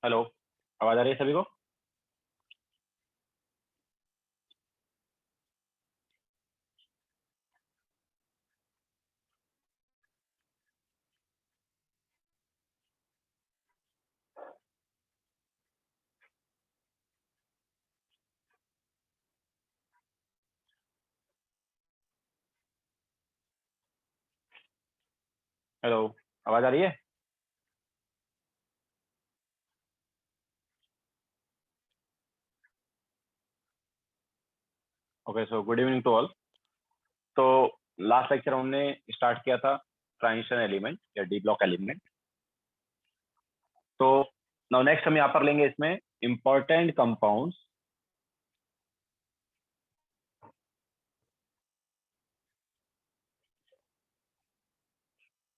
Hello. आवाज आ रही है सभी को? हेलो। आवाज आ रही है? Okay, so good evening to all. तो लास्ट लेक्चर हमने स्टार्ट किया था ट्रांजिशन एलिमेंट या डी ब्लॉक एलिमेंट। तो नाउ नेक्स्ट हम यहाँ पर लेंगे इसमें important compounds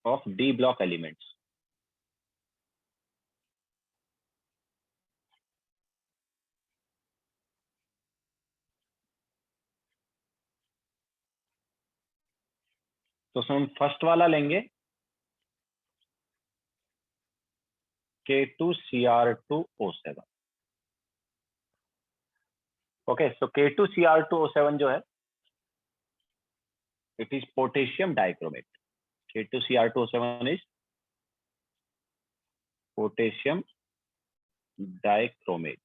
of D block elements. तो उसमें हम फर्स्ट वाला लेंगे K2Cr2O7। ओके, सो K2Cr2O7 जो है it is potassium dichromate. K2Cr2O7 is potassium dichromate.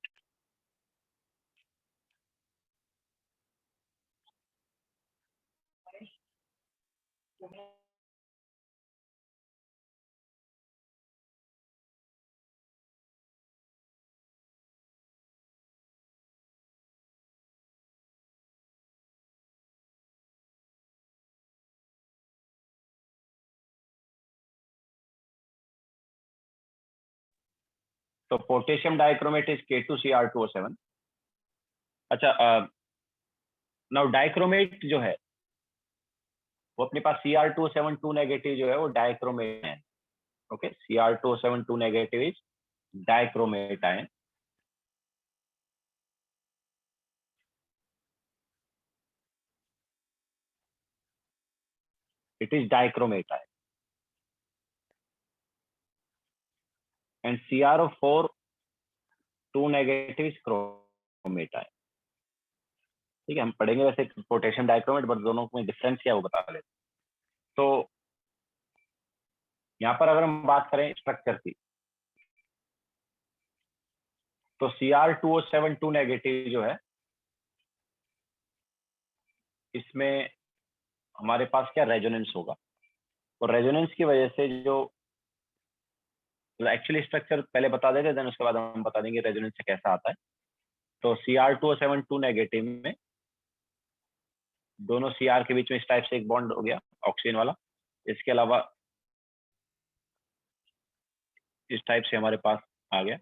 तो पोटेशियम डाइक्रोमेट इज K2Cr2O7। अच्छा, नाउ डाइक्रोमेट जो है वो अपने पास Cr2O7 नेगेटिव जो है वो डाइक्रोमेट है। Okay, Cr2O7 negative is dichromate ion. It is dichromate ion and Cr4 negative is chromate ion. ठीक है, हम पढ़ेंगे वैसे पोटेशियम डाइक्रोमेट, बट दोनों में डिफरेंस क्या है वो बता लेते। तो यहाँ पर अगर हम बात करें स्ट्रक्चर की, तो Cr2O7 नेगेटिव जो है इसमें हमारे पास क्या रेजोनेंस होगा, और रेजोनेंस की वजह से जो एक्चुअली स्ट्रक्चर पहले बता देते, देन उसके बाद हम बता देंगे रेजोनेंस से कैसा आता है। तो Cr2O7 नेगेटिव में दोनों Cr के बीच में इस टाइप से एक बॉन्ड हो गया ऑक्सीजन वाला। इसके अलावा इस टाइप से हमारे पास आ गया।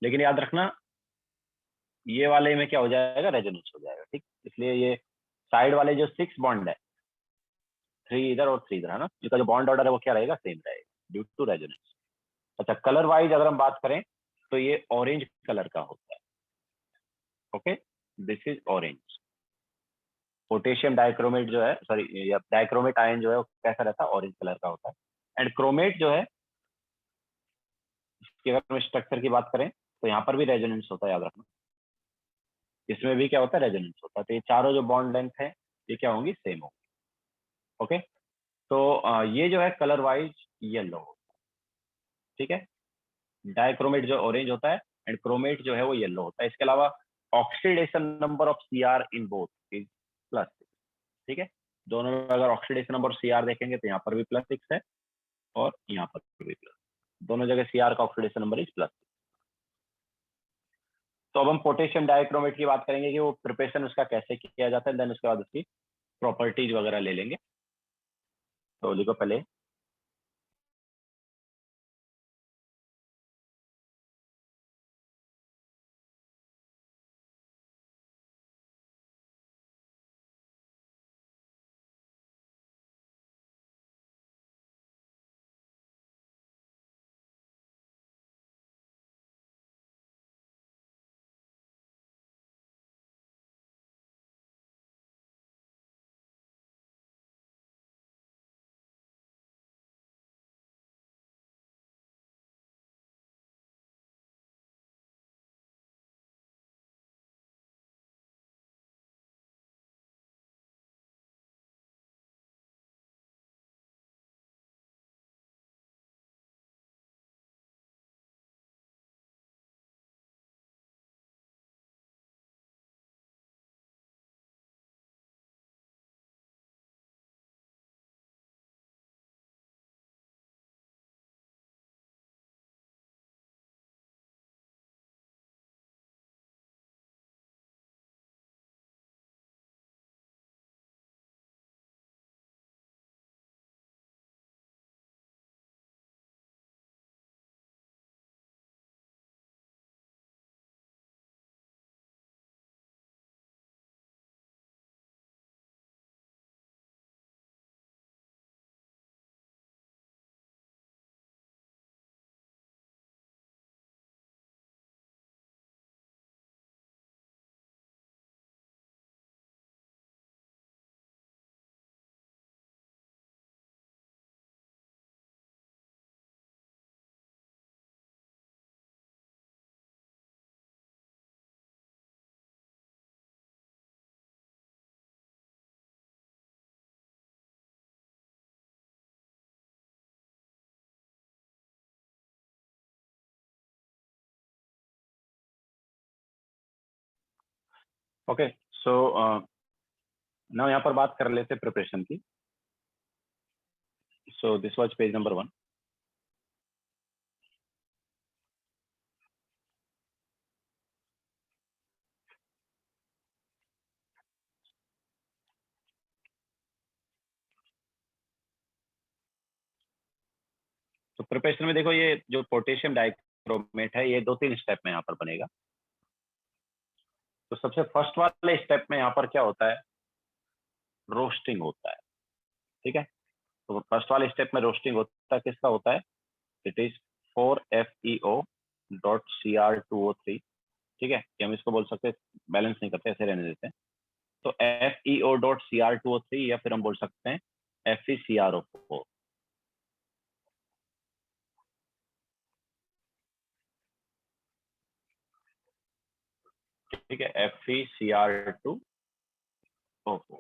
लेकिन याद रखना ये वाले में क्या हो जाएगा, रेजोनेंस हो जाएगा। ठीक, इसलिए ये साइड वाले जो 6 बॉन्ड है, 3 इधर और 3 इधर, है ना, इसका जो बॉन्ड ऑर्डर है वो क्या रहेगा, सेम रहेगा ड्यू टू रेजोनेंस। अच्छा, कलर वाइज अगर हम बात करें तो ये ऑरेंज कलर का होता है। Okay, this is orange. Potassium dichromate जो है, सॉरी, डाइक्रोमेट आयन जो है वो कैसा रहता है, ऑरेंज कलर का होता है। एंड क्रोमेट जो है, इसकी अगर हम स्ट्रक्चर की बात करें तो यहाँ पर भी रेजोनेंस होता है, याद रखना। इसमें भी क्या होता है, रेजोनेंस होता है। तो ये चारों जो बॉन्ड लेंथ है ये क्या होंगी, सेम होंगी। ओके, तो ये जो है कलर वाइज येलो होता है। ठीक है, डाइक्रोमेट जो ऑरेंज होता है एंड क्रोमेट जो है वो येलो होता है। इसके अलावा oxidation number of Cr in both is +6। ठीक है, दोनों में अगर ऑक्सीडेशन नंबर Cr देखेंगे तो यहाँ पर भी +6 है और यहाँ पर भी प्लस, दोनों जगह Cr का ऑक्सीडेशन नंबर इज +6। तो अब हम पोटेशियम डाइक्रोमेट की बात करेंगे कि वो प्रिपरेशन उसका कैसे किया जाता है, देन उसके बाद उसकी प्रॉपर्टीज वगैरह ले लेंगे। तो लिखो पहले ओके, सो ना यहाँ पर बात कर लेते प्रिपरेशन की। So this was page number 1। तो प्रिपरेशन में देखो, ये जो पोटेशियम डाइक्रोमेट है, ये 2-3 स्टेप में यहाँ पर बनेगा। तो सबसे फर्स्ट वाले स्टेप में यहाँ पर क्या होता है, रोस्टिंग होता है। ठीक है, तो फर्स्ट वाले स्टेप में रोस्टिंग होता है, किसका होता है, इट इज 4FeO.Cr2O3। ठीक है, कि हम इसको बोल सकते हैं, बैलेंस नहीं करते, ऐसे रहने देते हैं। तो FeO.Cr2O3, या फिर हम बोल सकते हैं FeCrO4। ठीक है, FeCr2O4।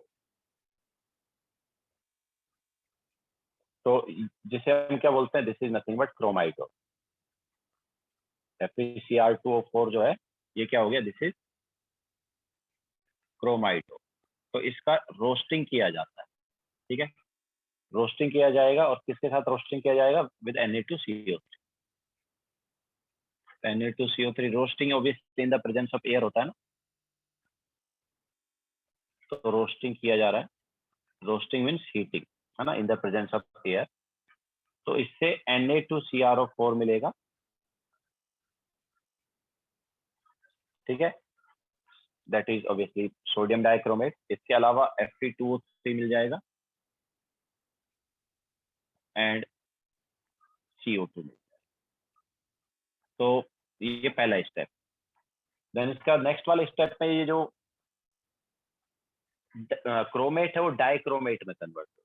तो जिसे हम क्या बोलते हैं, this is nothing but chromite. FeCr2O4 जो है, ये क्या हो गया, दिस इज क्रोमाइडो। तो इसका रोस्टिंग किया जाता है। ठीक है, रोस्टिंग किया जाएगा, और किसके साथ रोस्टिंग किया जाएगा, with Na2CO3। Na2CO3 roasting obviously in the presence of air होता है ना, तो रोस्टिंग किया जा रहा है। रोस्टिंग मीन्स हीटिंग, है ना, in the presence of air. तो इससे Na2CrO4 मिलेगा। ठीक है, that is obviously sodium dichromate. इसके अलावा Fe2O3 मिल जाएगा, एंड CO2 मिल जाएगा। तो ये पहला स्टेप। देन इसका नेक्स्ट वाले स्टेप में ये जो क्रोमेट है, वो डाइक्रोमेट में कन्वर्ट हो।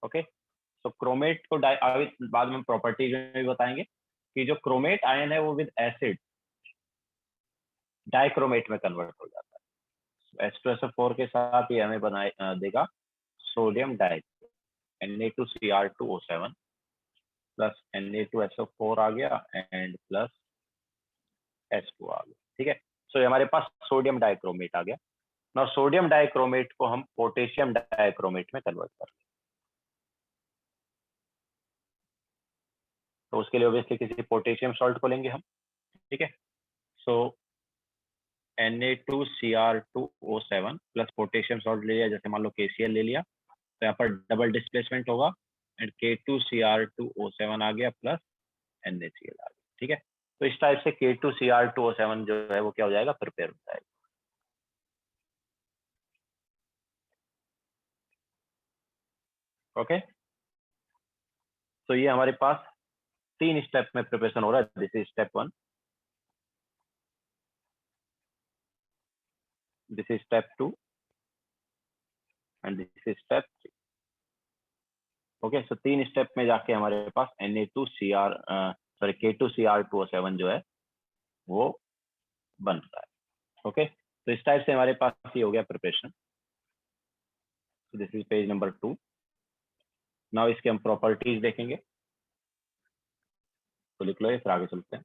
ओके, तो क्रोमेट को आगे बाद में प्रॉपर्टीज में भी बताएंगे कि जो क्रोमेट आयन है, वो विद एसिड डाइक्रोमेट में कन्वर्ट हो जाता है। H2SO4 के साथ ये हमें बनाए देगा sodium dichromate, Na2Cr2O7 plus Na2SO4 आ गया, एंड प्लस H2 आ गया। ठीक है, सो ये हमारे पास सोडियम डाइक्रोमेट आ गया ना। सोडियम डाइक्रोमेट को हम पोटेशियम डाइक्रोमेट में कन्वर्ट कर, तो उसके लिए ऑब्वियसली किसी पोटेशियम सॉल्ट को लेंगे हम। ठीक है, सो Na2Cr2O7 प्लस पोटेशियम सॉल्ट ले लिया, जैसे मान लो KCl ले लिया, तो यहाँ पर डबल डिस्प्लेसमेंट होगा, एंड K2Cr2O7 आ गया, प्लस NaCl आ गया। ठीक है, तो इस टाइप से K2Cr2O7 जो है, वो क्या हो जाएगा, प्रिपेयर हो जाएगा। ओके, तो ये हमारे पास 3 स्टेप में प्रिपरेशन हो रहा है। This is step 1, this is step 2, and this is step 3। Okay, so 3 step में जाके हमारे पास K2Cr2O7 जो है, वो बन रहा है। ओके, तो इस टाइप से हमारे पास ये हो गया preparation. This is page number 2। Now इसके हम प्रॉपर्टीज देखेंगे, तो लिख लो ये, फिर आगे चलते हैं।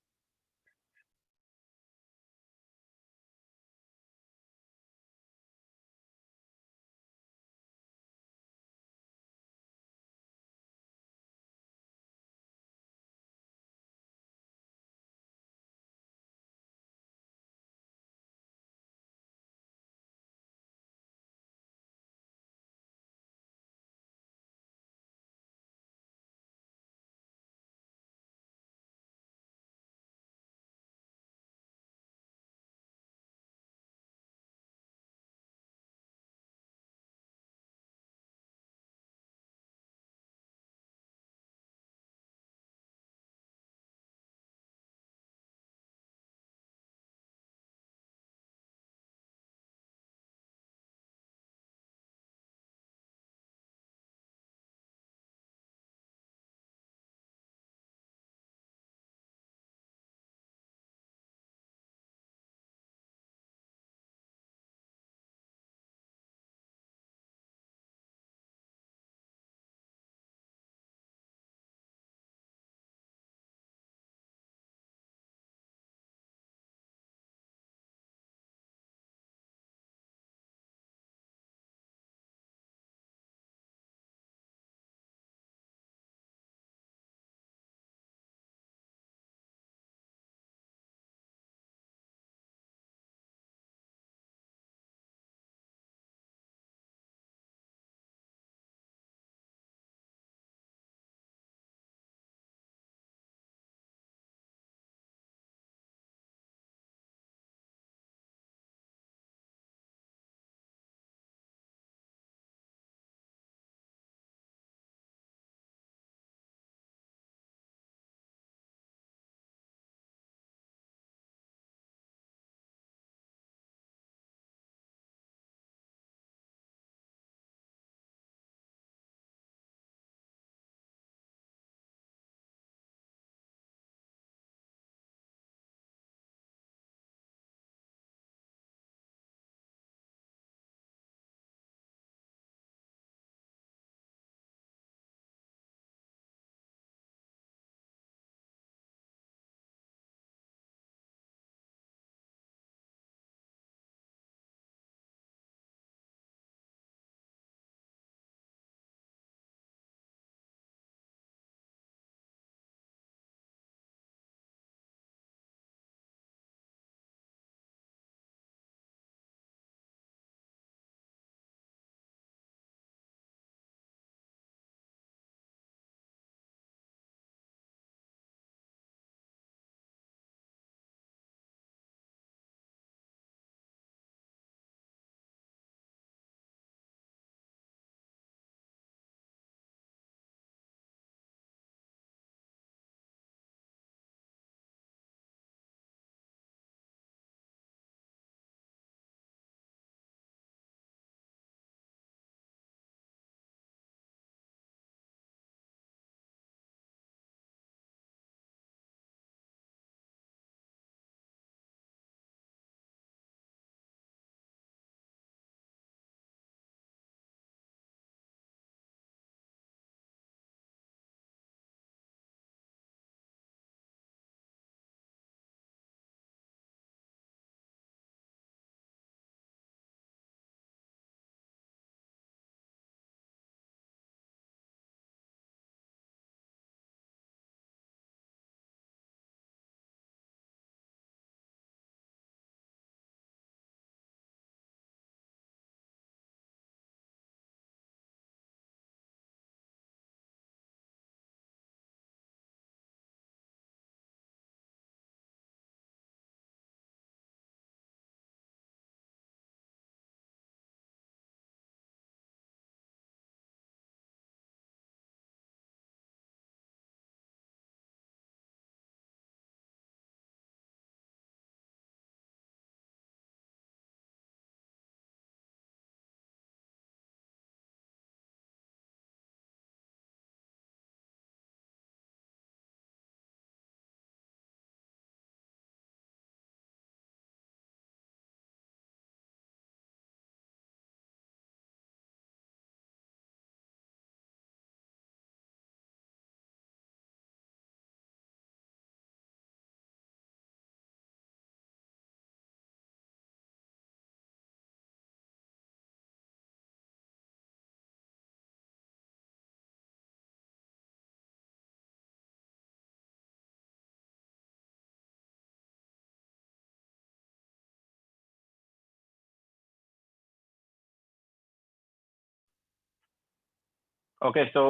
ओके, सो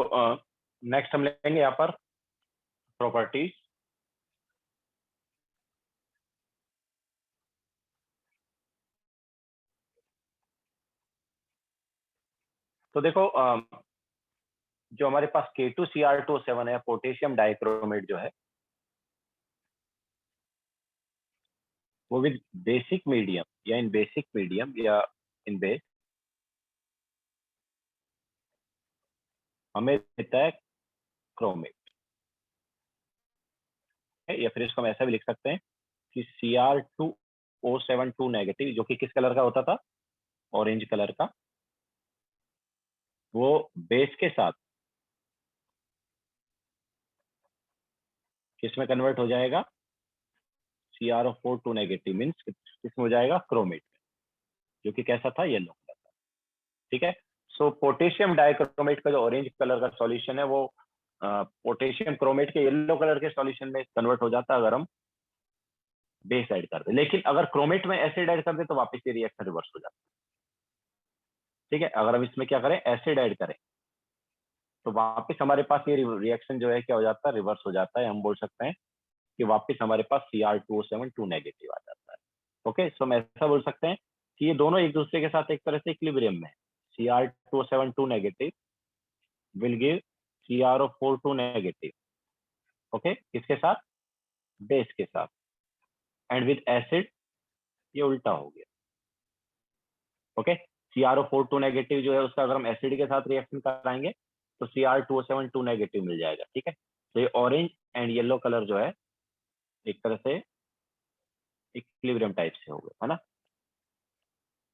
नेक्स्ट हम लेंगे यहाँ पर प्रॉपर्टीज। तो देखो जो हमारे पास K2Cr2O7 है, पोटेशियम डाइक्रोमेट जो है, वो विद बेसिक मीडियम या इन बेसिक मीडियम या इन बेस हमें देता है क्रोमेट, या फिर इसको हम ऐसा भी लिख सकते हैं कि Cr2O7 2 नेगेटिव, जो कि किस कलर का होता था, ऑरेंज कलर का, वो बेस के साथ किसमें कन्वर्ट हो जाएगा, CrO4 2 नेगेटिव मीन्स किसमें हो जाएगा, क्रोमेट में, जो कि कैसा था, येलो कलर का। ठीक है, सो पोटेशियम डाइक्रोमेट का जो ऑरेंज कलर का सॉल्यूशन है, वो पोटेशियम क्रोमेट के येलो कलर के सॉल्यूशन में कन्वर्ट हो जाता है अगर हम बेस ऐड कर दे। लेकिन अगर क्रोमेट में एसिड ऐड कर दे तो वापस ये रिएक्शन रिवर्स हो जाता है। ठीक है, अगर हम इसमें क्या करें, एसिड ऐड करें, तो वापस हमारे पास ये रिएक्शन जो है क्या हो जाता है, रिवर्स हो जाता है। हम बोल सकते हैं कि वापस हमारे पास Cr2O7 2 नेगेटिव आ जाता है। ओके, सो हम ऐसा बोल सकते हैं कि ये दोनों एक दूसरे के साथ एक तरह से इक्विलिब्रियम में है। Cr2O7 2 negative will give CrO4 2 negative. Okay, किसके साथ, बेस के साथ, एंड विद एसिड ये उल्टा हो गया। ओके, CrO4 2 नेगेटिव जो है उसका अगर हम एसिड के साथ रिएक्शन कराएंगे तो Cr2O7 2 नेगेटिव मिल जाएगा। ठीक है, तो ये ऑरेंज एंड येलो कलर जो है एक तरह से इक्विलिब्रियम टाइप से हो गए, है ना।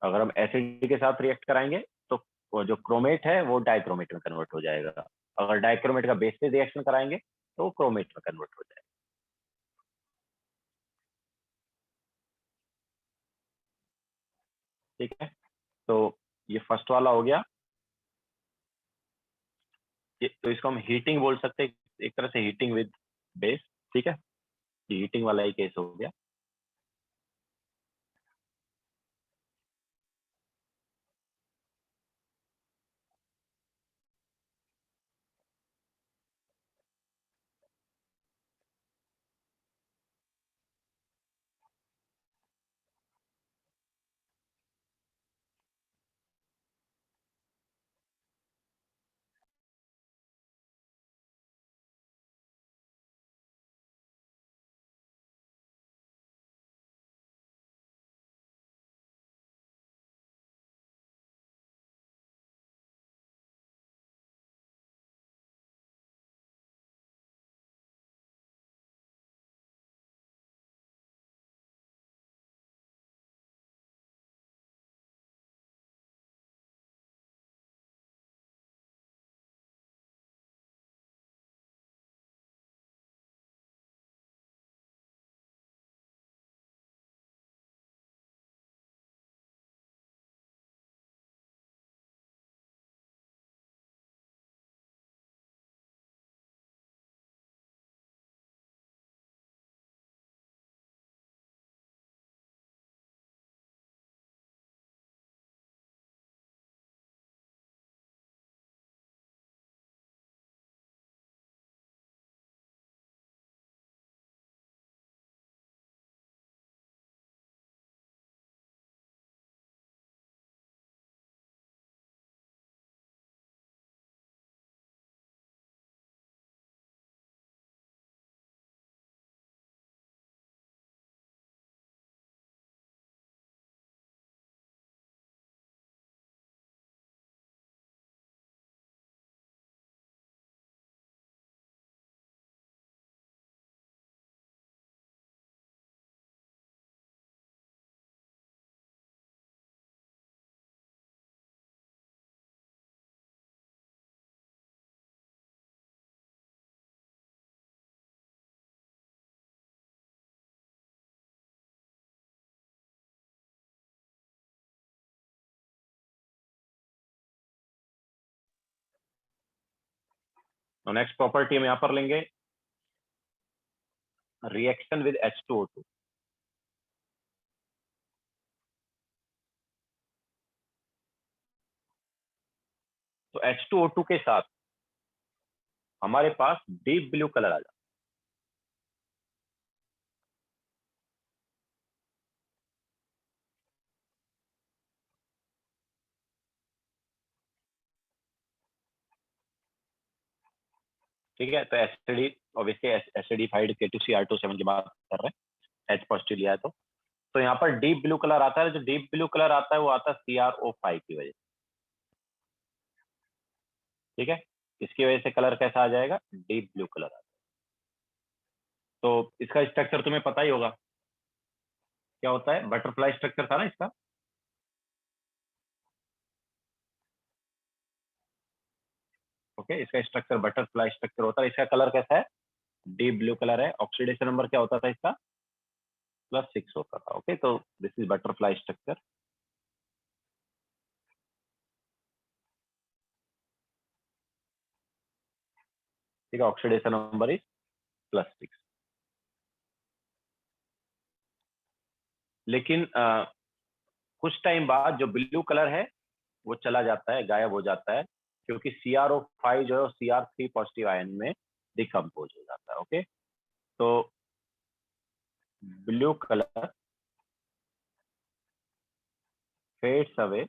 अगर हम एसिड के साथ रिएक्ट कराएंगे तो वो जो क्रोमेट है वो डाइक्रोमेट में कन्वर्ट हो जाएगा। अगर डाइक्रोमेट का बेस से रिएक्शन कराएंगे तो वो क्रोमेट में कन्वर्ट हो जाएगा। ठीक है, तो ये फर्स्ट वाला हो गया। तो इसको हम हीटिंग बोल सकते हैं, एक तरह से हीटिंग विद बेस। ठीक है, ये हीटिंग वाला ही केस हो गया। तो नेक्स्ट प्रॉपर्टी हम यहाँ पर लेंगे रिएक्शन विद H2O2। तो H2O2 के साथ हमारे पास डीप ब्लू कलर आ जाता है। ठीक है, तो एसिडी ऑब्वियसली एसिडिफाइड K2Cr2 7 की बात कर रहे हैं, H पॉजिटिव लिया है तो यहाँ पर डीप ब्लू कलर आता है। जो डीप ब्लू कलर आता है वो आता है CrO5 की वजह से। ठीक है, इसकी वजह से कलर कैसा आ जाएगा, डीप ब्लू कलर आता है। तो इसका स्ट्रक्चर तुम्हें पता ही होगा क्या होता है, बटरफ्लाई स्ट्रक्चर था ना इसका। ओके, इसका स्ट्रक्चर बटरफ्लाई स्ट्रक्चर होता है। इसका कलर कैसा है, डीप ब्लू कलर है। ऑक्सीडेशन नंबर क्या होता था इसका, +6 होता था। ओके, तो दिस इज बटरफ्लाई स्ट्रक्चर। ठीक है, ऑक्सीडेशन नंबर इज +6। लेकिन कुछ टाइम बाद जो ब्लू कलर है वो चला जाता है, गायब हो जाता है, क्योंकि CrO5 जो है CR3 पॉजिटिव आयन में डिकम्पोज हो जाता है। ओके, तो blue colour fades away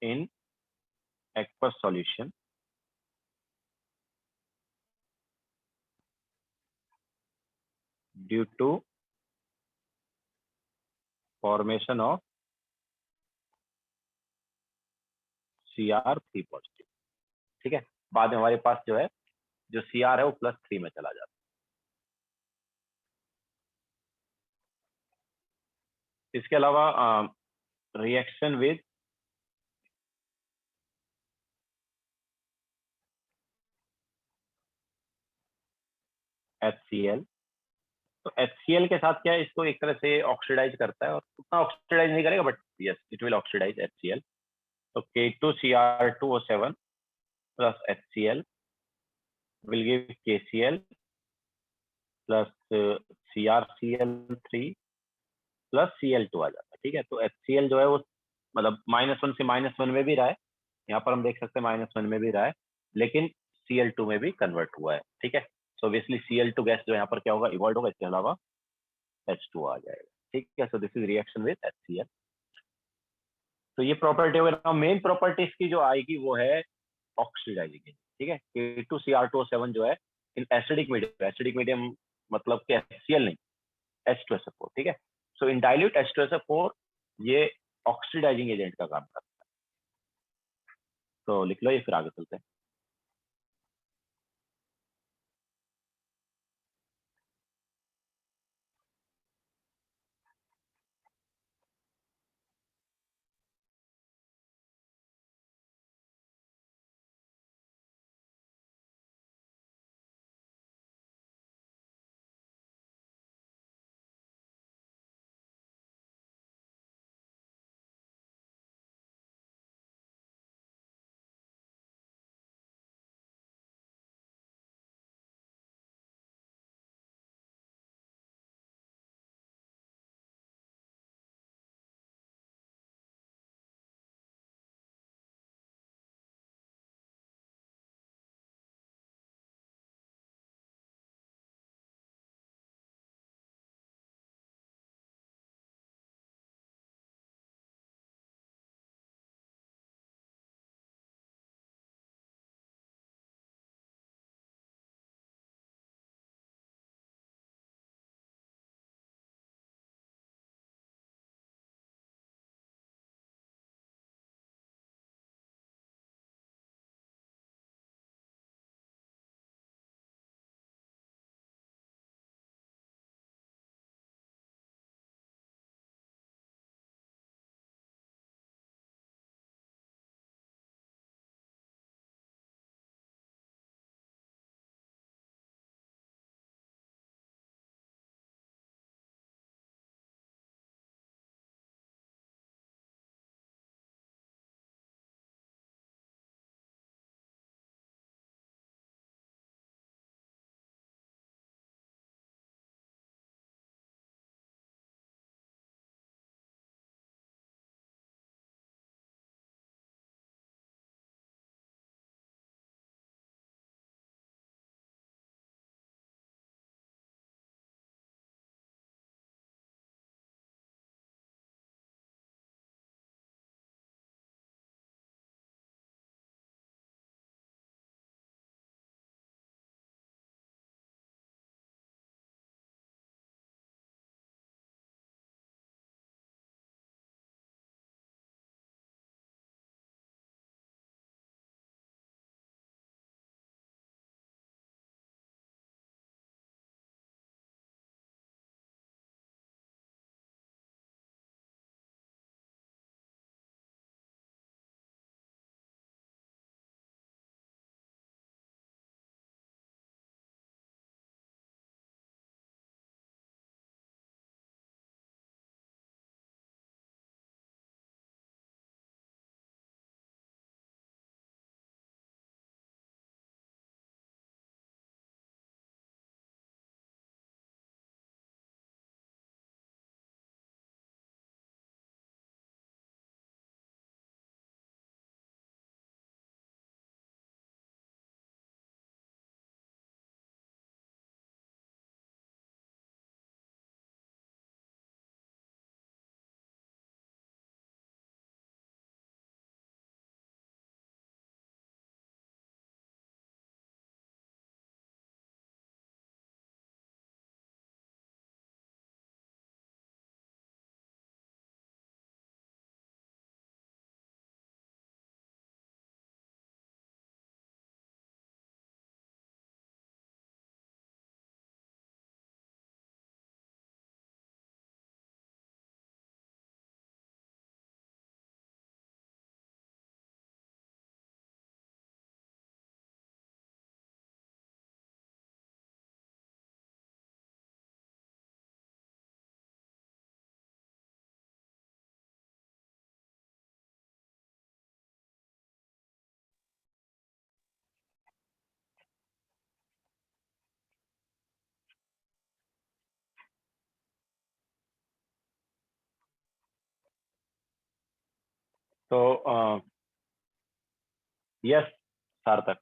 in aqueous solution due to formation of CR3 positive. ठीक है, बाद में हमारे पास जो है जो CR है वो +3 में चला जाता है। इसके अलावा रिएक्शन विद HCl, तो HCl के साथ क्या है, इसको एक तरह से ऑक्सीडाइज करता है, और उतना ऑक्सीडाइज नहीं करेगा, but yes it will oxidise HCl। तो K2Cr2O7 plus HCl will give KCl plus CrCl3 plus Cl2 आ जाता है। ठीक है, तो HCl जो है वो मतलब -1 से -1 में भी रहा है, यहाँ पर हम देख सकते हैं -1 में भी रहा है, लेकिन Cl2 में भी कन्वर्ट हुआ है। ठीक है, सो ऑब्वियसली Cl2 गैस जो यहाँ पर क्या होगा, इवॉल्व होगा, इसके अलावा H2 आ जाएगा। ठीक है, सो this is reaction with HCl। तो ये प्रॉपर्टी होगा। मेन प्रॉपर्टी इसकी जो आएगी वो है ऑक्सीडाइजिंग एजेंट। ठीक है, K2Cr2O7 जो है इन एसिडिक मीडियम मतलब कि HCl नहीं, H2SO4। ठीक है, सो इन डाइल्यूट H2SO4 ये ऑक्सीडाइजिंग एजेंट का काम करता है। तो लिख लो ये, फिर आगे चलते हैं। तो yes Sarthak.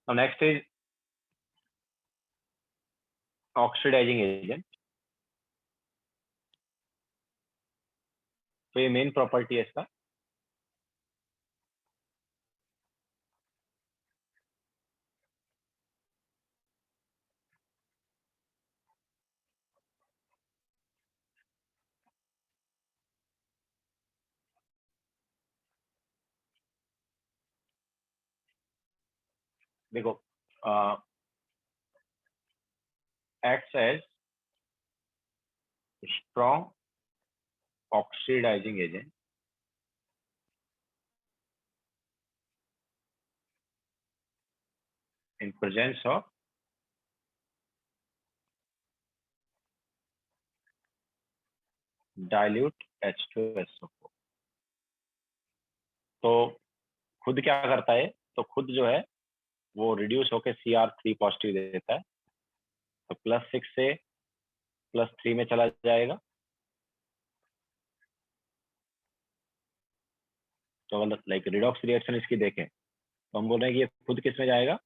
Next is oxidising agent. तो ये मेन प्रॉपर्टी है इसका। देखो acts as strong oxidizing agent in presence of dilute H2SO4। तो खुद क्या करता है, तो खुद जो है वो रिड्यूस होकर Cr3 पॉजिटिव देता है, तो +6 से +3 में चला जाएगा। तो मतलब लाइक रिडॉक्स रिएक्शन इसकी देखें तो हम बोल रहे हैं कि ये खुद किस में जाएगा,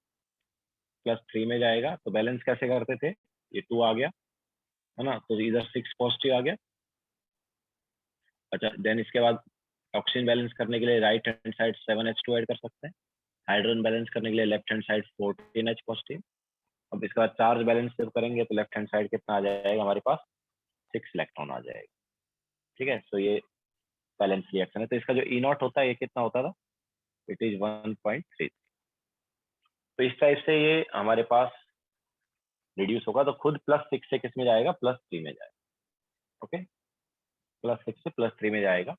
+3 में जाएगा। तो बैलेंस कैसे करते थे, ये 2 आ गया है ना, तो इधर 6 पॉजिटिव आ गया। अच्छा, देन इसके बाद ऑक्सीजन बैलेंस करने के लिए right hand side 7H2 add कर सकते हैं। हाइड्रोजन बैलेंस करने के लिए left hand side 14H positive. अब इसके बाद चार्ज बैलेंस जब करेंगे तो लेफ्ट हैंड साइड कितना आ जाएगा हमारे पास, 6 इलेक्ट्रॉन आ जाएगा। ठीक है, तो ये बैलेंस रिएक्शन है। तो इसका जो ई नॉट होता है ये कितना होता था, इट इज 1.3। तो इस टाइप से ये हमारे पास रिड्यूस होगा। तो खुद +6 से किस में जाएगा, +3 में जाएगा। ओके, +6 से +3 में जाएगा।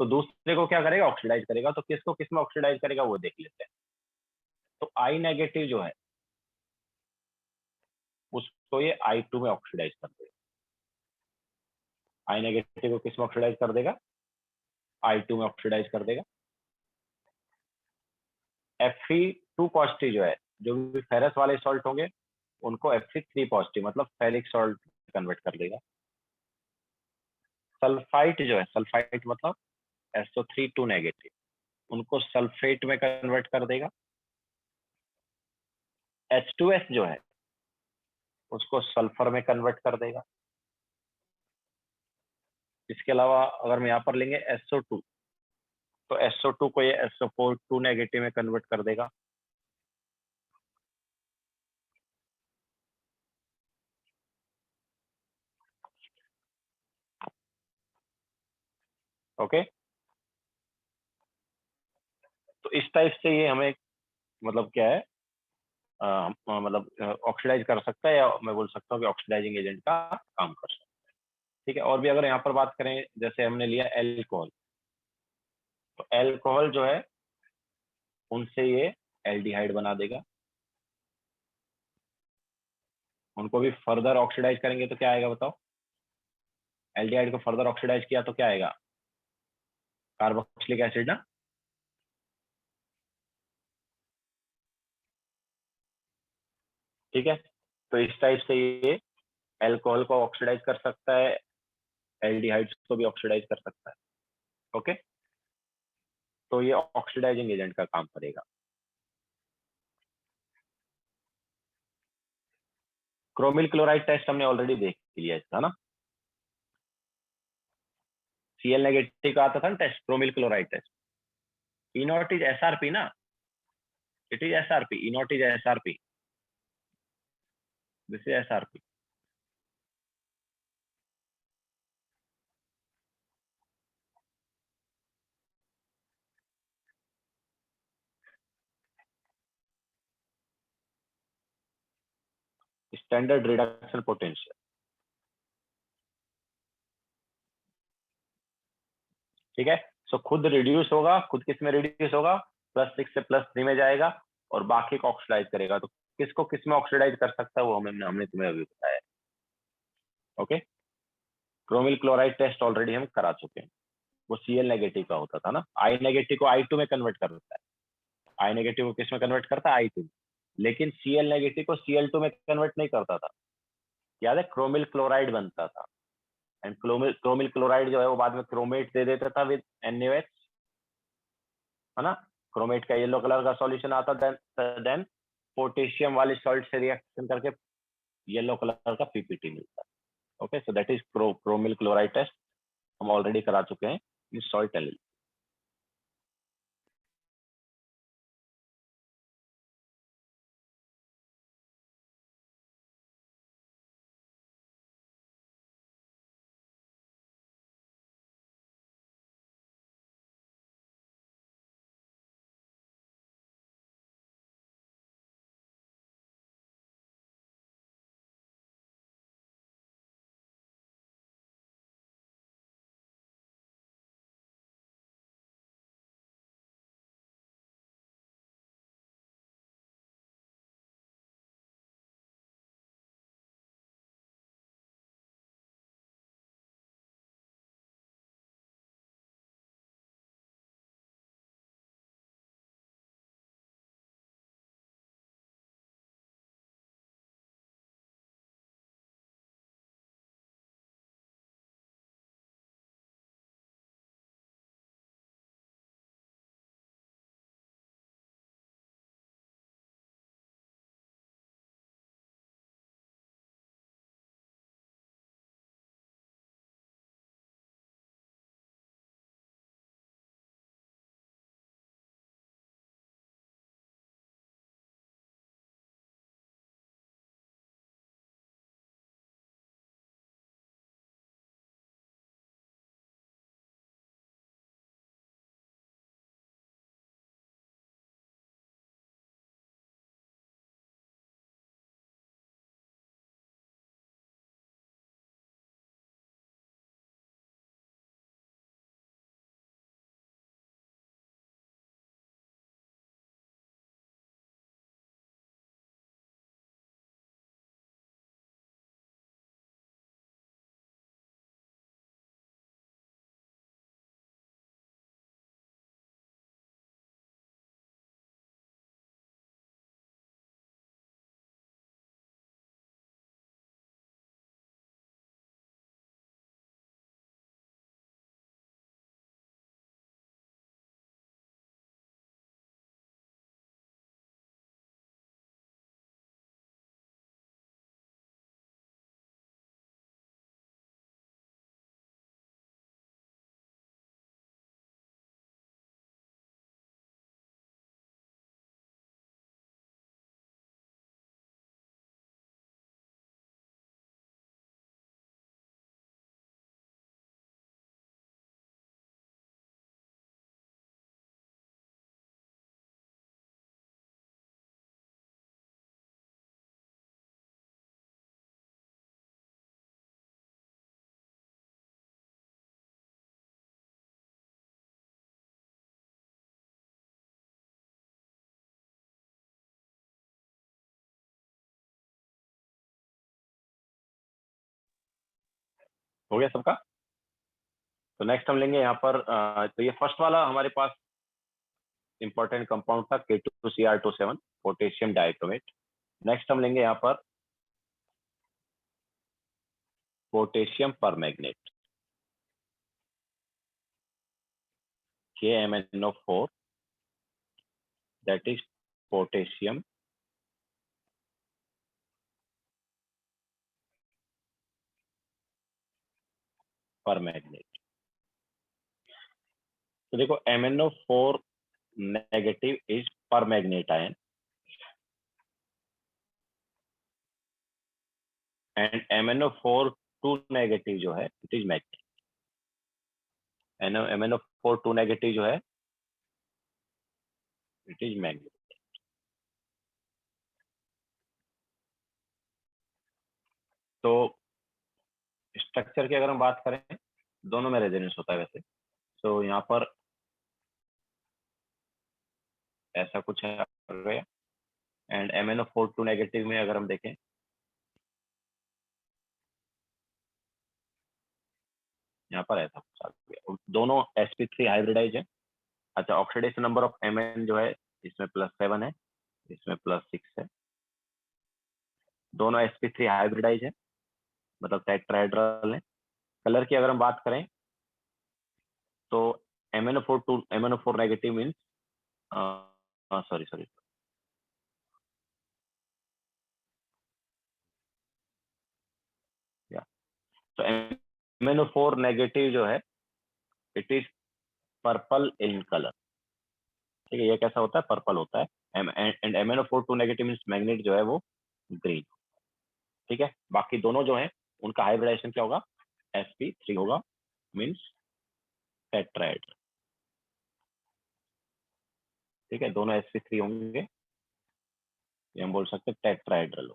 तो दूसरे को क्या करेगा, ऑक्सीडाइज करेगा। तो किसको किस में ऑक्सीडाइज करेगा वो देख लेते हैं। तो आई नेगेटिव जो है उसको ये I2 में ऑक्सीडाइज कर देगा। आई नेगेटिव को किस में ऑक्सीडाइज कर देगा, I2 में ऑक्सीडाइज कर देगा। Fe2 पॉजिटिव जो है, जो भी फेरस वाले सॉल्ट होंगे उनको Fe3 पॉजिटिव मतलब फेरिक सॉल्ट कन्वर्ट कर देगा। सल्फाइट जो है, सल्फाइट मतलब SO3 नेगेटिव, उनको सल्फेट में कन्वर्ट कर देगा। H2S जो है उसको सल्फर में कन्वर्ट कर देगा। इसके अलावा अगर हम यहाँ पर लेंगे SO2, तो SO2 को ये SO4 नेगेटिव में कन्वर्ट कर देगा। ओके, तो इस टाइप से ये हमें मतलब क्या है, मतलब ऑक्सीडाइज कर सकता है, या मैं बोल सकता हूँ कि ऑक्सीडाइजिंग एजेंट का काम कर सकता है। ठीक है, और भी अगर यहाँ पर बात करें, जैसे हमने लिया एल्कोहल, तो एल्कोहल जो है उनसे ये एल्डिहाइड बना देगा। उनको भी फर्दर ऑक्सीडाइज करेंगे तो क्या आएगा बताओ, एल्डिहाइड को फर्दर ऑक्सीडाइज किया तो क्या आएगा, कार्बोक्सिलिक एसिड ना। ठीक है, तो इस टाइप से ये एल्कोहल को ऑक्सीडाइज कर सकता है, एल्डिहाइड्स को भी ऑक्सीडाइज कर सकता है। ओके, तो ये ऑक्सीडाइजिंग एजेंट का काम करेगा। क्रोमिल क्लोराइड टेस्ट हमने ऑलरेडी देख लिया इसका ना, Cl नेगेटिव का आता था ना test, chromyl chloride test. E naught is SRP ना, it is SRP, E naught is SRP, this is SRP। Standard reduction potential. ठीक है, सो खुद रिड्यूस होगा, खुद किस में रिड्यूस होगा, +6 से +3 में जाएगा और बाकी को ऑक्सीडाइज करेगा। तो किसको किस में ऑक्सीडाइज कर सकता है वो हमने तुम्हें अभी बताया। Okay, chromyl chloride test already हम करा चुके हैं, वो Cl नेगेटिव का होता था ना। आई नेगेटिव को I2 में कन्वर्ट करता है, आई नेगेटिव को किस में कन्वर्ट करता है, I2 में। लेकिन Cl नेगेटिव को Cl2 में कन्वर्ट नहीं करता था, याद है, क्रोमिल क्लोराइड बनता था। एंड क्रोमिल क्लोराइड जो है वो बाद में क्रोमेट दे देता था विद NaOH, है ना। क्रोमेट का येलो कलर का सॉल्यूशन आता, देन पोटेशियम वाले सॉल्ट से रिएक्शन करके येलो कलर का PPT मिलता है। Okay, so that is chromyl chloride test, हम ऑलरेडी करा चुके हैं इन सॉल्ट एनालिसिस। हो गया सबका? तो नेक्स्ट हम लेंगे यहाँ पर तो ये फर्स्ट वाला हमारे पास इंपॉर्टेंट कंपाउंड था K2Cr27 पोटेशियम डाइक्रोमेट। नेक्स्ट हम लेंगे यहाँ पर potassium permanganate KMnO4, that is potassium permanganate. तो देखो MnO4 negative is permanganate ion and MnO4 2 negative जो है it is magnet. MnO4 2 negative जो है इट इज मैग्नेट। तो स्ट्रक्चर की अगर हम बात करें, दोनों में रेजोनेंस होता है वैसे। तो यहाँ पर ऐसा कुछ है एंड MnO4 2 नेगेटिव में अगर हम देखें, यहाँ पर ऐसा कुछ आ गया। दोनों sp3 हाइब्रिडाइज है। अच्छा, ऑक्सीडेशन नंबर ऑफ Mn जो है इसमें +7 है, इसमें +6 है। दोनों sp3 हाइब्रिडाइज है, मतलब टेट्राहेड्रल है। कलर की अगर हम बात करें तो MnO4 negative means sorry sorry या तो MnO4 नेगेटिव जो है it is purple in colour. ठीक है, ये कैसा होता है, पर्पल होता है। And MnO4 negative means magnet जो है वो ग्रीन। ठीक है, बाकी दोनों जो है उनका हाइब्रिडाइजेशन क्या होगा, sp3 होगा, मीन्स टेट्राएड। ठीक है, दोनों sp3 होंगे, ये हम बोल सकते हैं टेट्राएड्रल।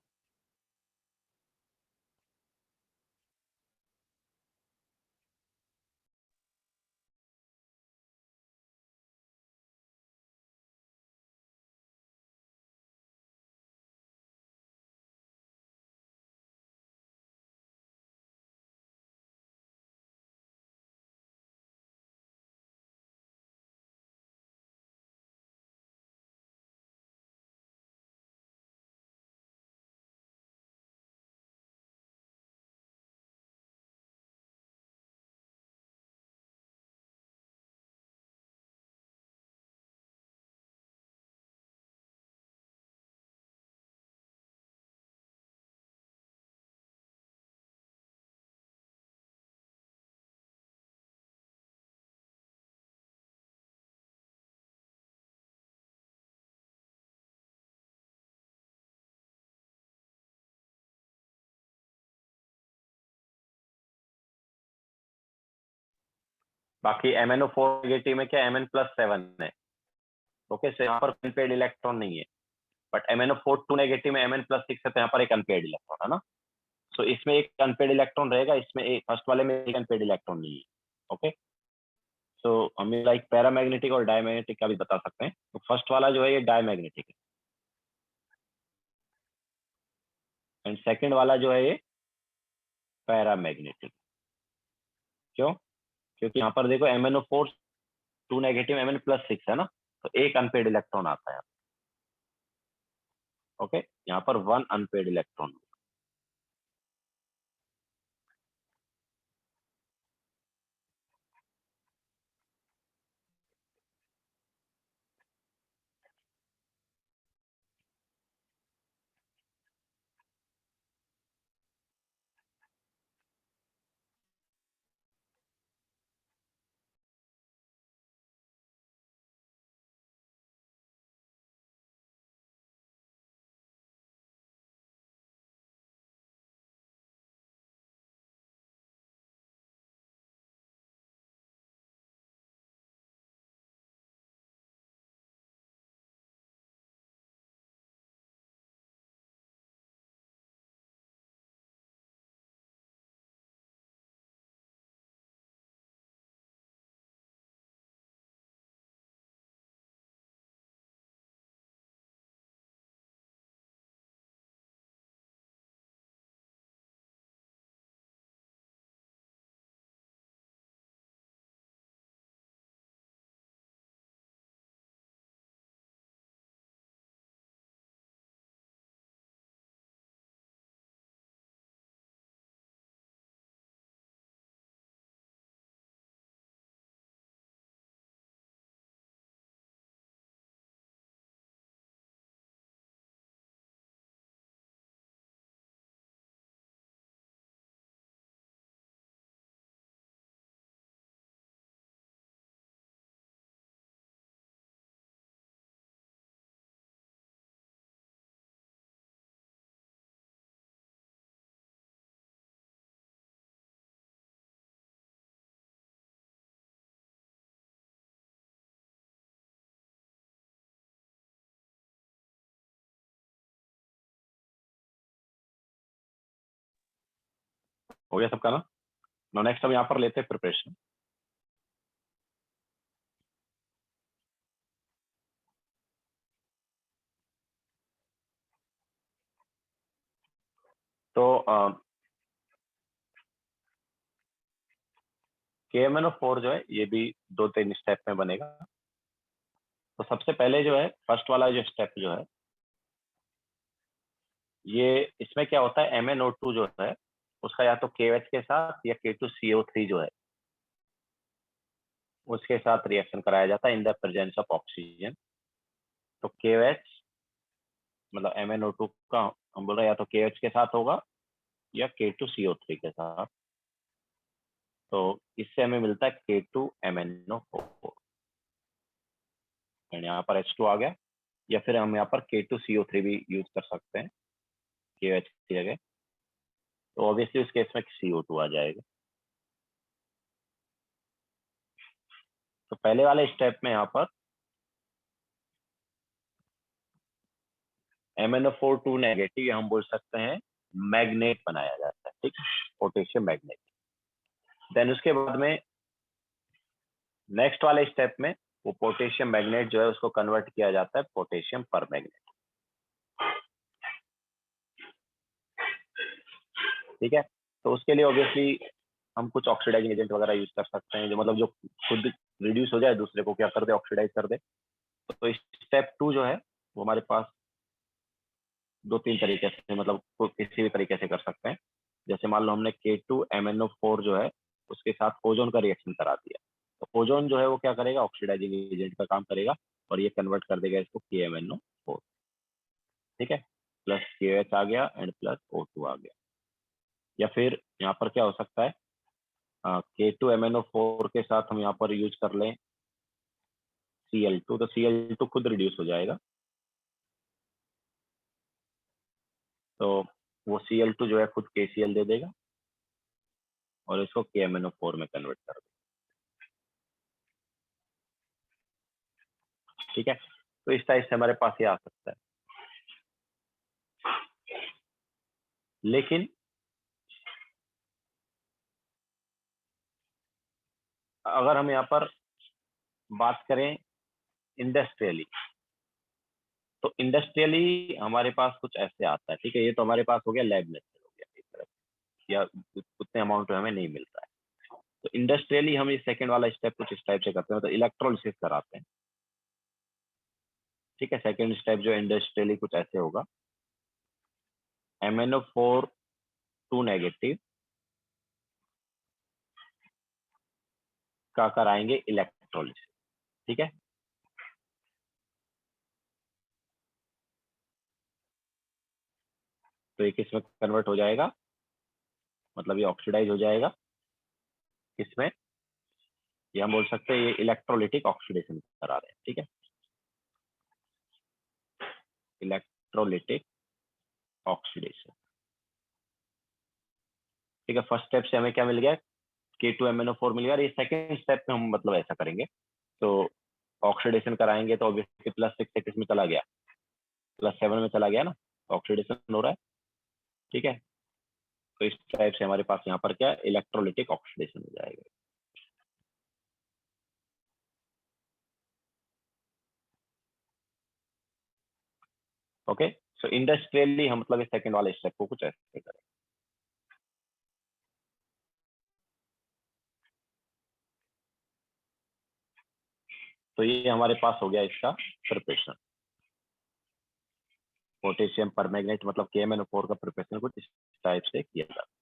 बाकी MnO4 नेगेटिव में क्या Mn+7 है। ओके, सो यहाँ पर अनपेड इलेक्ट्रॉन नहीं है, बट MnO4 नेगेटिव में Mn+6 है, तो यहाँ पर एक अनपेड इलेक्ट्रॉन है ना। सो इसमें एक अनपेड इलेक्ट्रॉन रहेगा, इसमें एक फर्स्ट वाले में एक अनपेड इलेक्ट्रॉन नहीं है। ओके, सो हम लाइक पैरामैग्नेटिक और डायमैग्नेटिक का भी बता सकते हैं। तो फर्स्ट वाला जो है ये डायमैग्नेटिक है, एंड सेकंड वाला जो है ये पैरामैग्नेटिक। क्यों? क्योंकि यहाँ पर देखो MnO4 नेगेटिव Mn+6 है ना, तो एक अनपेड इलेक्ट्रॉन आता है। ओके, यहाँ पर वन अनपेड इलेक्ट्रॉन। हो गया सबका ना। नेक्स्ट हम यहाँ पर लेते हैं प्रिपरेशन। तो KMnO4 जो है ये भी 2-3 स्टेप में बनेगा। तो सबसे पहले जो है फर्स्ट वाला जो स्टेप जो है ये, इसमें क्या होता है MnO2 जो है उसका या तो KOH के साथ या K2CO3 जो है उसके साथ रिएक्शन कराया जाता है in the presence of oxygen. तो KOH मतलब MnO2 का हम बोल रहे हैं या तो KOH के साथ होगा या K2CO3 के साथ। तो इससे हमें मिलता है K2MnO4 एंड यहाँ पर H2 आ गया, या फिर हम यहाँ पर K2CO3 भी यूज कर सकते हैं KOH की जगह। तो ऑब्वियसली उस केस में CO2 आ जाएगा। तो पहले वाले स्टेप में यहाँ पर MnO4 2 नेगेटिव हम बोल सकते हैं मैग्नेट बनाया जाता है, ठीक है, पोटेशियम मैग्नेट। देन उसके बाद में नेक्स्ट वाले स्टेप में वो पोटेशियम मैग्नेट जो है उसको कन्वर्ट किया जाता है पोटेशियम पर मैग्नेट, ठीक है। तो उसके लिए ऑब्वियसली हम कुछ ऑक्सीडाइजिंग एजेंट वगैरह यूज कर सकते हैं, जो मतलब जो खुद रिड्यूस हो जाए, दूसरे को क्या कर दे, ऑक्सीडाइज कर दे। तो स्टेप 2 जो है वो हमारे पास 2-3 तरीके से, मतलब किसी भी तरीके से कर सकते हैं। जैसे मान लो हमने K2MnO4 जो है उसके साथ ओजोन का रिएक्शन करा दिया, तो ओजोन जो है वो क्या करेगा, ऑक्सीडाइजिंग एजेंट का काम करेगा और ये कन्वर्ट कर देगा इसको KMnO4, ठीक है। प्लस KOH आ गया एंड प्लस O2 आ गया। या फिर यहाँ पर क्या हो सकता है, K2MnO4 के साथ हम यहाँ पर यूज कर लें Cl2, तो Cl2 खुद रिड्यूस हो जाएगा, तो वो Cl2 जो है खुद KCl दे देगा और इसको KMnO4 में कन्वर्ट कर देगा, ठीक है। तो इस टाइप से हमारे पास ये आ सकता है। लेकिन अगर हम यहाँ पर बात करें इंडस्ट्रियली, तो इंडस्ट्रियली हमारे पास कुछ ऐसे आता है, ठीक है। ये तो हमारे पास हो गया लैब मेथड हो गया एक तरफ, या उतने अमाउंट में हमें नहीं मिल रहा है। तो इंडस्ट्रियली हम ये सेकंड वाला स्टेप कुछ इस टाइप से करते हैं, तो इलेक्ट्रोलिसिस कराते हैं, ठीक है। सेकंड स्टेप जो इंडस्ट्रियली कुछ ऐसे होगा, MnO4 2 नेगेटिव का कराएंगे इलेक्ट्रोलिसिस, ठीक है। तो ये किसमें कन्वर्ट हो जाएगा, मतलब ये ऑक्सीडाइज हो जाएगा किसमें, ये हम बोल सकते हैं ये इलेक्ट्रोलिटिक ऑक्सीडेशन करा रहे हैं, ठीक है, इलेक्ट्रोलिटिक ऑक्सीडेशन, ठीक है। फर्स्ट स्टेप से हमें क्या मिल गया, K2MnO4 मिल गया। ये सेकंड स्टेप में हम मतलब ऐसा करेंगे, तो ऑक्सीडेशन कराएंगे तो ऑब्वियसली +6 से किस में चला गया, +7 में चला गया ना, ऑक्सीडेशन हो रहा है, ठीक है। तो इस टाइप से हमारे पास यहाँ पर क्या इलेक्ट्रोलिटिक ऑक्सीडेशन हो जाएगा। ओके, सो इंडस्ट्रियली हम मतलब इस सेकंड वाले स्टेप को कुछ ऐसे करें। तो ये हमारे पास हो गया इसका प्रिपरेशन, पोटेशियम परमैंगनेट मतलब KMnO4 का प्रिपरेशन कुछ इस टाइप से किया जाता है।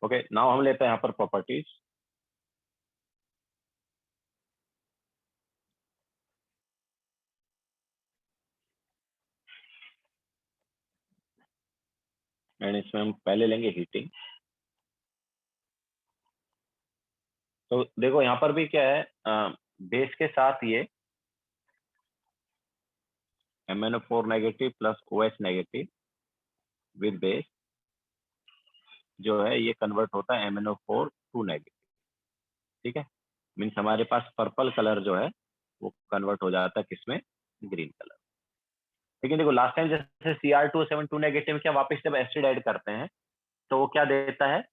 ओके, नाउ हम लेते हैं यहाँ पर प्रॉपर्टीज। एंड इसमें हम पहले लेंगे हीटिंग। तो देखो यहाँ पर भी क्या है, बेस के साथ ये MnO4 negative plus OH negative with base जो है ये कन्वर्ट होता है MnO4 टू नेगेटिव। ठीक है, मीन्स हमारे पास पर्पल कलर जो है वो कन्वर्ट हो जाता है किसमें, ग्रीन कलर। लेकिन देखो लास्ट टाइम जैसे Cr2O7 टू नेगेटिव क्या वापस जब एसिड ऐड करते हैं तो वो क्या देता है,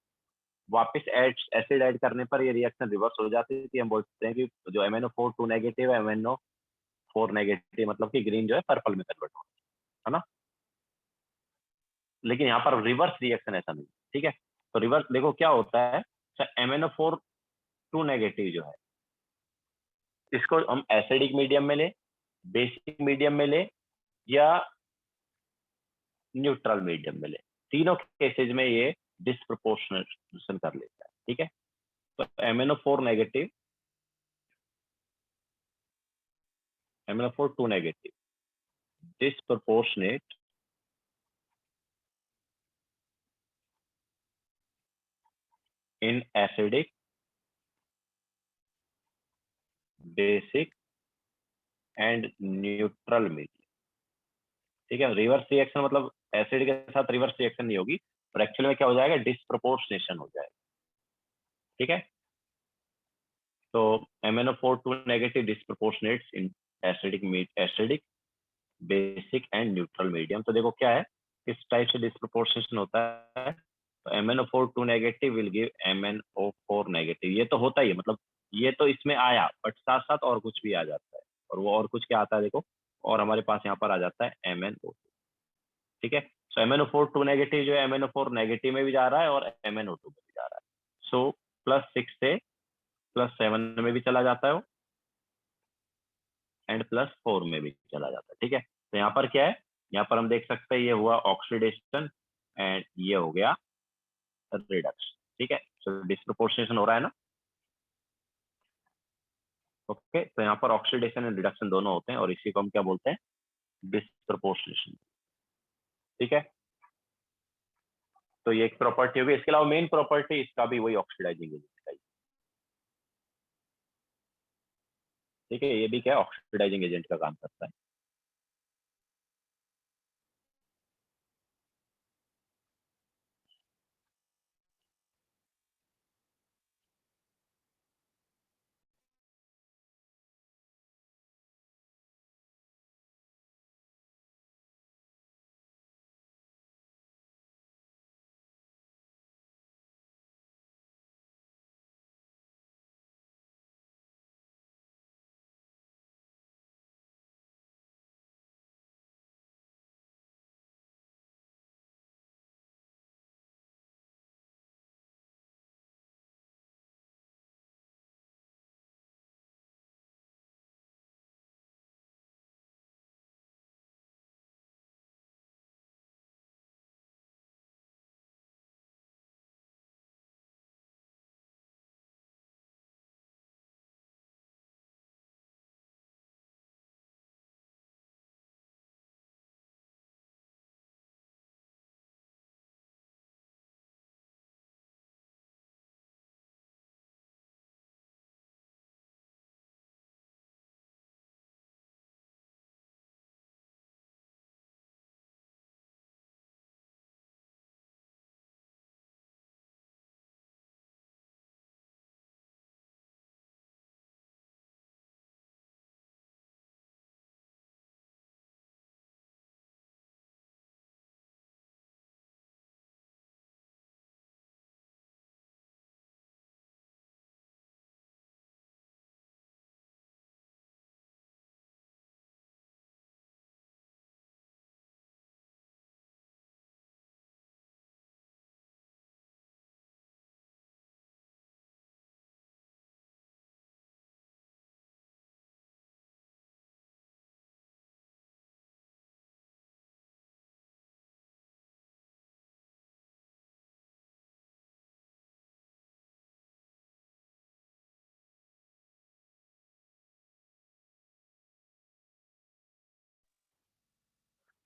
वापस एसिड ऐड करने पर ये रिएक्शन रिवर्स हो जाती है कि हम बोलते हैं कि जो MnO4 टू नेगेटिव है MnO4 नेगेटिव मतलब कि ग्रीन जो है पर्पल में कन्वर्ट हो, है ना। लेकिन यहाँ पर रिवर्स रिएक्शन ऐसा नहीं, ठीक है। तो रिवर्स देखो क्या होता है, MnO4 टू नेगेटिव जो है इसको हम एसिडिक मीडियम में ले, बेसिक मीडियम में ले या न्यूट्रल मीडियम में ले, तीनों केसेज में ये डिस्प्रोपोर्शनेशन कर लेता है। ठीक है, तो MnO4 negative MnO4 two negative disproportionate in acidic, basic and neutral medium। ठीक है, रिवर्स रिएक्शन मतलब एसिड के साथ रिवर्स रिएक्शन नहीं होगी और एक्चुअली में क्या हो जाएगा, डिस्प्रोपोर्शनेशन हो जाएगा। ठीक है, तो MnO4 two negative disproportionates in acidic basic and neutral medium. तो देखो क्या है, किस टाइप से डिस्प्रोपोर्शनेशन होता है, तो MnO4 two negative will give MnO4 negative. ये तो होता ही है, मतलब ये तो इसमें आया बट साथ साथ और कुछ भी आ जाता है, और वो और कुछ क्या आता है देखो, और हमारे पास यहाँ पर आ जाता है MnO। ठीक है, सो MnO4 टू नेगेटिव जो है MnO4 नेगेटिव में भी जा रहा है और MnO2 में भी जा रहा है। सो +6 से +7 में भी चला जाता है वो, एंड +4 में भी चला जाता है। ठीक है, तो यहाँ पर क्या है, यहाँ पर हम देख सकते हैं ये हुआ ऑक्सीडेशन एंड ये हो गया रिडक्शन। ठीक है, तो डिस्प्रोपोर्शनेशन हो रहा है ना। ओके, तो यहाँ पर ऑक्सीडेशन एंड रिडक्शन दोनों होते हैं और इसी को हम क्या बोलते हैं, डिस्प्रोपोर्शनेशन। ठीक है, तो ये एक प्रॉपर्टी होगी। इसके अलावा मेन प्रॉपर्टी इसका भी वही ऑक्सीडाइजिंग एजेंट का ही। ठीक है, ये भी क्या है, ऑक्सीडाइजिंग एजेंट का काम करता है।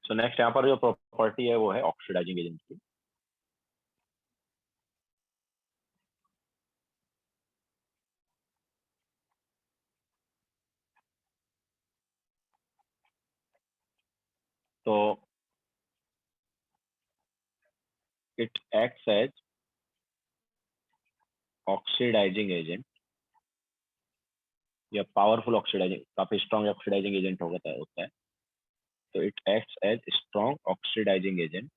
सो नेक्स्ट यहाँ पर जो प्रॉपर्टी है वो है ऑक्सीडाइजिंग एजेंट की। तो it acts as oxidising agent या पावरफुल ऑक्सीडाइजिंग, काफी स्ट्रॉन्ग ऑक्सीडाइजिंग एजेंट होता है। तो it acts as strong oxidising agent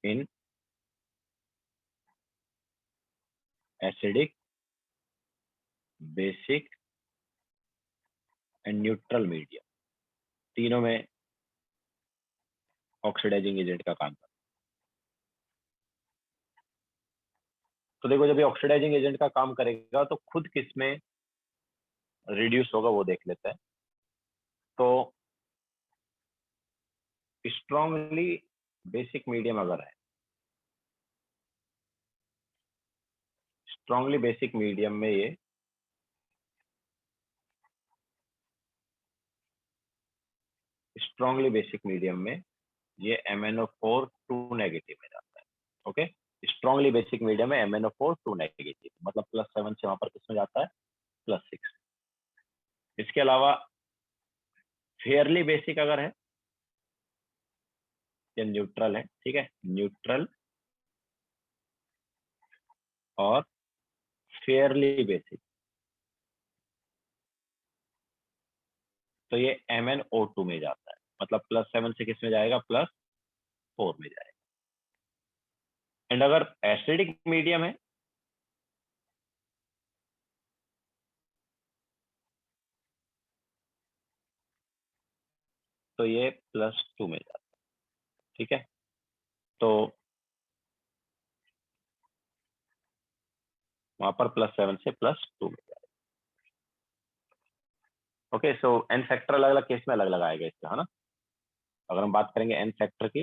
in acidic, basic and neutral media, तीनों में ऑक्सीडाइजिंग एजेंट का काम करता है। तो देखो, जब ये ऑक्सीडाइजिंग एजेंट का काम करेगा तो खुद किस में रिड्यूस होगा वो देख लेते हैं। तो स्ट्रांगली बेसिक मीडियम अगर है, स्ट्रांगली बेसिक मीडियम में ये स्ट्रांगली बेसिक मीडियम में ये MnO4 2 नेगेटिव में जाता है। ओके, स्ट्रांगली बेसिक मीडियम में MnO4 2 नेगेटिव, मतलब +7 से वहां पर किसमें जाता है, +6। इसके अलावा फेयरली बेसिक अगर है या न्यूट्रल है, ठीक है, न्यूट्रल और फेयरली बेसिक, तो ये MnO2 में जाता है, मतलब +7 से किस में जाएगा, +4 में जाएगा। एंड अगर एसिडिक मीडियम है तो ये +2 में जाता है, ठीक है। तो वहां पर +7 से +2 में जाएगा। ओके, सो एन फैक्टर अलग अलग केस में अलग अलग आएगा इसका, है ना। अगर हम बात करेंगे एन फैक्टर की,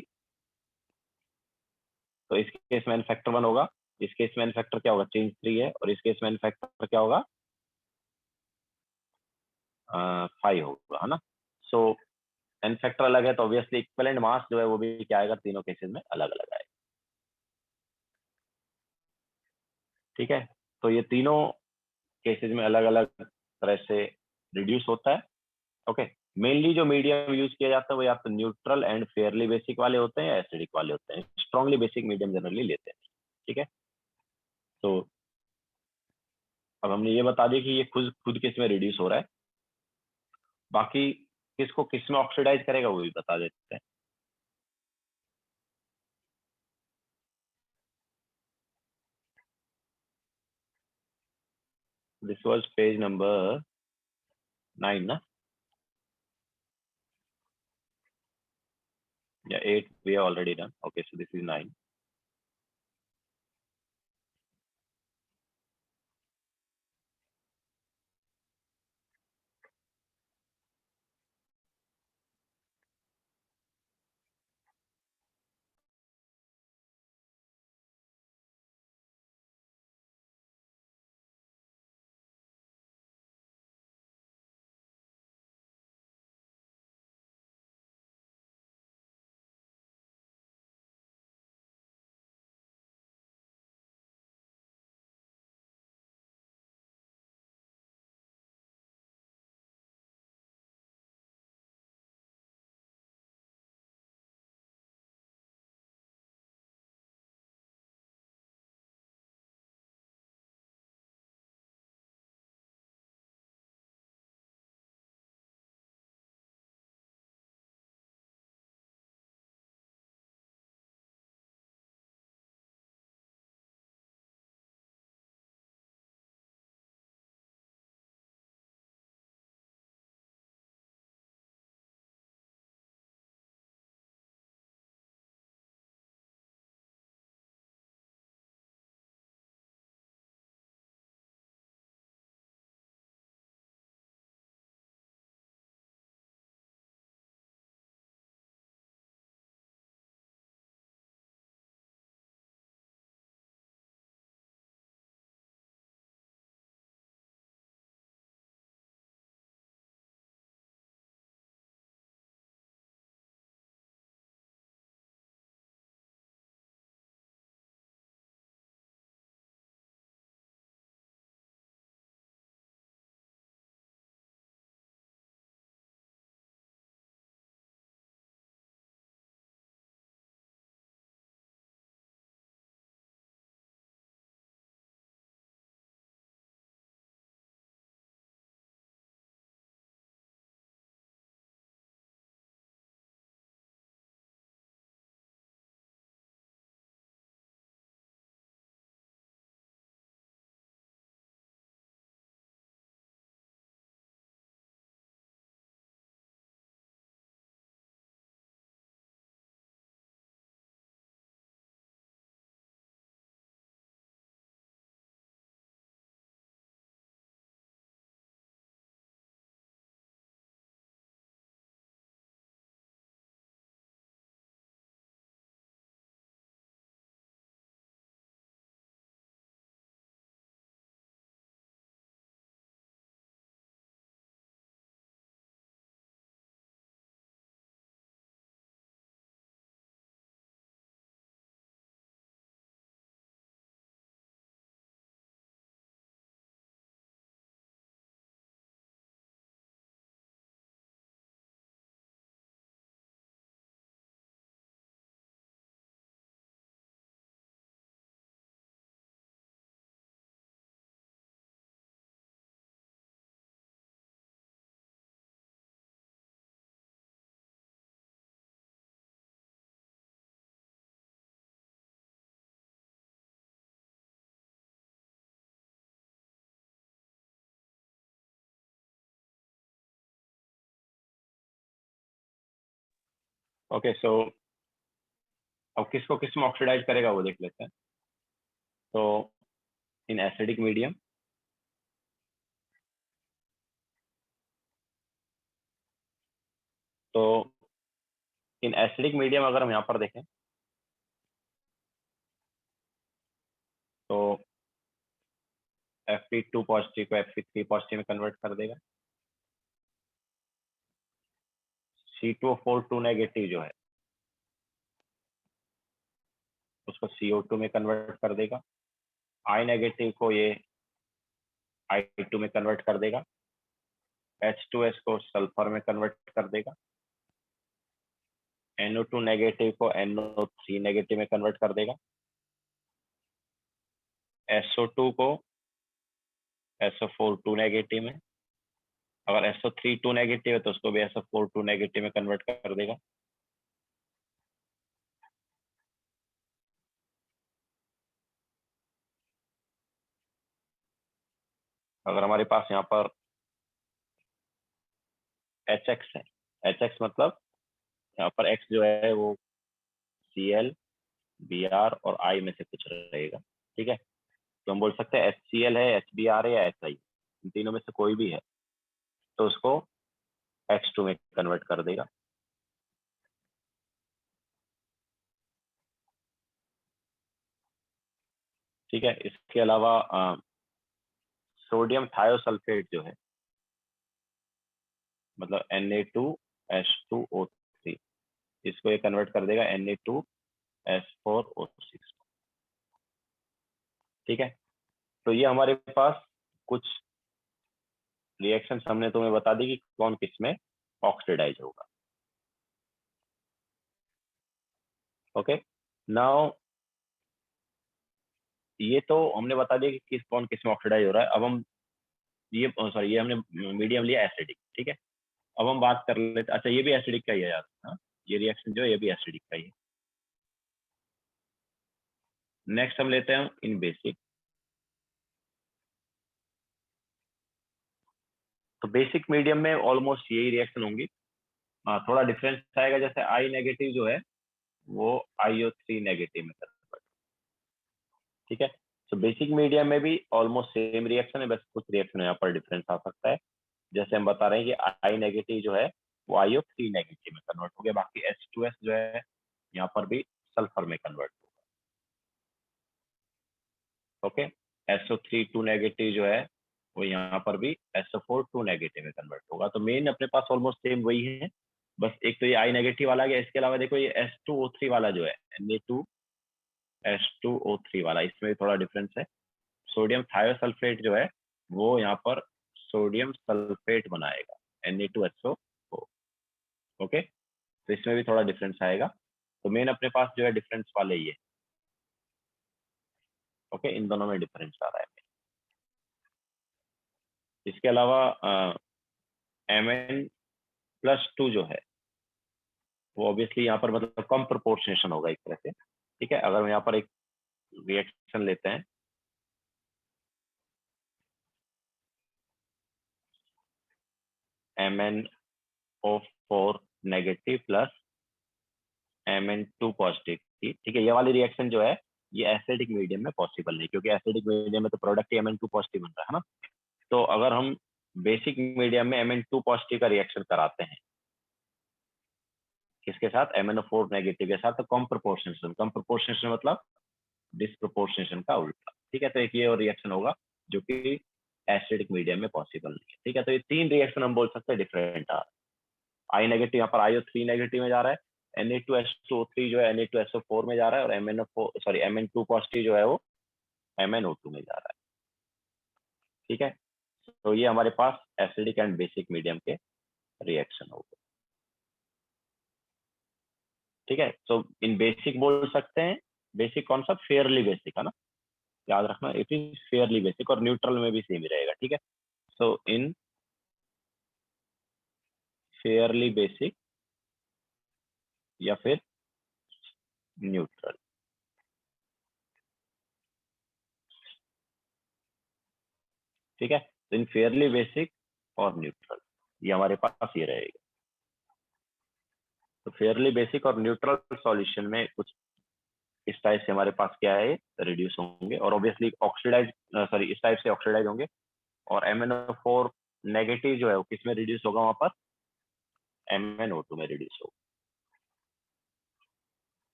तो इस केस में एन फैक्टर 1 होगा, इस केस में एन फैक्टर क्या होगा, चेंज 3 है, और इस केस में एन फैक्टर क्या होगा, 5 होगा, है ना। सो एन फैक्टर अलग है तो ऑब्वियसली इक्विवेलेंट मास जो है वो भी क्या आएगा, तीनों केसेस में अलग अलग आएगा, ठीक है। तो ये तीनों केसेस में अलग अलग तरह से रिड्यूस होता है। ओके, मेनली जो मीडियम यूज किया जाता है वो या तो न्यूट्रल एंड फेयरली बेसिक वाले होते हैं या एसिडिक वाले होते हैं, स्ट्रांगली बेसिक मीडियम जनरली लेते हैं, ठीक है। तो अब हमने ये बता दिया कि ये खुद खुद किस में रिड्यूस हो रहा है, बाकी किसको किस में ऑक्सीडाइज करेगा वो भी बता देते हैं। दिस वाज पेज नंबर 9 ना, या 8 we already done. Okay, so this is 9। Okay, so अब किसको किस में ऑक्सीडाइज करेगा वो देख लेते हैं। तो इन एसिडिक मीडियम, तो इन एसिडिक मीडियम अगर हम यहाँ पर देखें तो Fe2 पॉजिटिव को Fe3 पॉजिटिव में कन्वर्ट कर देगा। C2O4 2 नेगेटिव जो है उसको CO2 में कन्वर्ट कर देगा। I नेगेटिव को ये I2 में कन्वर्ट कर देगा। H2S को सल्फर में कन्वर्ट कर देगा। NO2 नेगेटिव को NO3 नेगेटिव में कन्वर्ट कर देगा। SO2 को SO4 2 नेगेटिव में, अगर SO3 2 नेगेटिव है तो उसको भी SO4 2 नेगेटिव में कन्वर्ट कर देगा। अगर हमारे पास यहाँ पर HX है, HX मतलब यहाँ पर X जो है वो Cl, Br और I में से कुछ रहेगा, ठीक है। तो हम बोल सकते हैं HCl है, HBr है या HI, इन तीनों में से कोई भी है तो उसको H2 में कन्वर्ट कर देगा। ठीक है, इसके अलावा सोडियम थायोसल्फेट जो है मतलब Na2H2O3, इसको ये कन्वर्ट कर देगा Na2S4O6। ठीक है, तो ये हमारे पास कुछ रिएक्शन हमने तुम्हें बता दी कि कौन किस में ऑक्सीडाइज होगा। ओके, नाउ ये तो हमने बता दिया कि कौन किस में ऑक्सीडाइज हो रहा है। अब हम ये सॉरी, ये हमने मीडियम लिया एसिडिक, ठीक है। अब हम बात कर लेते, अच्छा ये भी एसिडिक का ही है यार, हाँ ये रिएक्शन जो है ये भी एसिडिक का ही है। नेक्स्ट हम लेते हैं इन बेसिक। तो बेसिक मीडियम में ऑलमोस्ट यही रिएक्शन होंगी। थोड़ा डिफरेंस आएगा, जैसे आई नेगेटिव जो है वो IO3 नेगेटिव में कन्वर्ट, ठीक है। तो बेसिक मीडियम में भी ऑलमोस्ट सेम रिएक्शन है, बस कुछ रिएक्शन यहाँ पर डिफरेंस आ सकता है। जैसे हम बता रहे हैं कि आई नेगेटिव जो है वो IO3 नेगेटिव में कन्वर्ट हो गया, बाकी H2S जो है यहाँ पर भी सल्फर में कन्वर्ट होगा। ओके, SO3 2 नेगेटिव जो है वो यहाँ पर भी SO4 2 नेगेटिव में कन्वर्ट होगा। तो मेन अपने पास ऑलमोस्ट सेम वही है, बस एक तो ये आई नेगेटिव वाला गया। इसके अलावा देखो ये H2O3 वाला जो है Na2H2O3 वाला, इसमें भी थोड़ा डिफरेंस है। सोडियम थायोसल्फेट जो है वो यहाँ पर सोडियम सल्फेट बनाएगा Na2SO4। ओके, तो इसमें भी थोड़ा डिफरेंस आएगा। तो मेन अपने पास जो है डिफरेंस वाले ही है। ओके, इन दोनों में डिफरेंस आ रहा है। इसके अलावा Mn+2 जो है वो ऑब्वियसली यहाँ पर मतलब कम प्रोपोर्शनेशन होगा एक तरह से, ठीक है। अगर हम यहाँ पर एक रिएक्शन लेते हैं, MnO4 negative plus Mn2 positive की, ठीक है। ये वाली रिएक्शन जो है ये एसिडिक मीडियम में पॉसिबल नहीं, क्योंकि एसिडिक मीडियम में तो प्रोडक्ट ही Mn2 पॉजिटिव बन रहा है ना। तो अगर हम बेसिक मीडियम में Mn2 पॉजिटिव का रिएक्शन कराते हैं किसके साथ, MnO4 नेगेटिव के साथ, तो कम प्रोपोर्शनेशन मतलब डिसप्रोपोर्शनेशन का उल्टा, ठीक है। तो एक ये और रिएक्शन होगा जो कि एसिडिक मीडियम में पॉसिबल नहीं है, ठीक है। तो ये तीन रिएक्शन हम बोल सकते हैं डिफरेंट आ। आई नेगेटिव यहाँ पर IO3 नेगेटिव में जा रहा है, Na2SO3 जो है Na2SO4 में जा रहा है, और Mn2 पॉजिटिव जो है वो MnO2 में जा रहा है, ठीक है। तो ये हमारे पास एसिडिक एंड बेसिक मीडियम के रिएक्शन हो गए, ठीक है। तो इन बेसिक बोल सकते हैं, बेसिक कौन सा, फेयरली बेसिक है ना, याद रखना, इट इज फेयरली बेसिक, और न्यूट्रल में भी सेम ही रहेगा, ठीक है। सो इन फेयरली बेसिक या फिर न्यूट्रल, ठीक है। तो इन फेयरली बेसिक और न्यूट्रल ये हमारे पास ये रहेगा। तो फेयरली बेसिक और न्यूट्रल सॉल्यूशन में कुछ इस टाइप से हमारे पास क्या है, रिड्यूस होंगे, और ऑब्वियसली ऑक्सीडाइज, सॉरी, इस टाइप से ऑक्सीडाइज होंगे। और MnO4 नेगेटिव जो है वो किस में रिड्यूस होगा, वहां पर MnO2 में रिड्यूस होगा।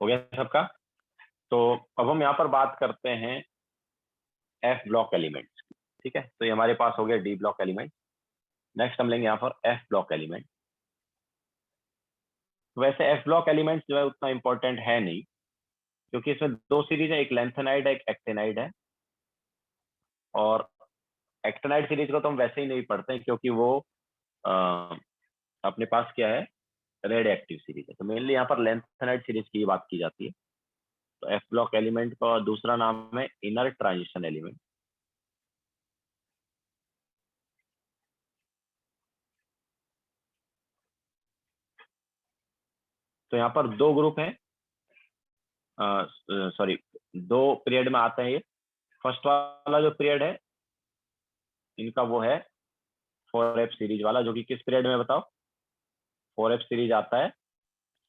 हो गया सबका? तो अब हम यहाँ पर बात करते हैं एफ ब्लॉक एलिमेंट्स। ठीक है, तो ये हमारे पास हो गया डी ब्लॉक एलिमेंट। नेक्स्ट हम लेंगे यहाँ पर एफ ब्लॉक एलिमेंट। वैसे एफ ब्लॉक एलिमेंट जो है उतना इंपॉर्टेंट है नहीं, क्योंकि इसमें दो सीरीज है, एक लेंथेनाइड है, एक एक्टेनाइड है। और एक्टेनाइड सीरीज को तो हम वैसे ही नहीं पढ़ते हैं, क्योंकि वो अपने पास क्या है, रेडियो एक्टिव सीरीज है। तो मेनली यहाँ पर लेंथेनाइड सीरीज की बात की जाती है। तो एफ ब्लॉक एलिमेंट का दूसरा नाम है इनर ट्रांजिशन एलिमेंट। तो यहाँ पर दो ग्रुप हैं, सॉरी, दो पीरियड में आते हैं ये। फर्स्ट वाला जो पीरियड है इनका वो है 4F सीरीज वाला, जो कि किस पीरियड में बताओ? 4F सीरीज आता है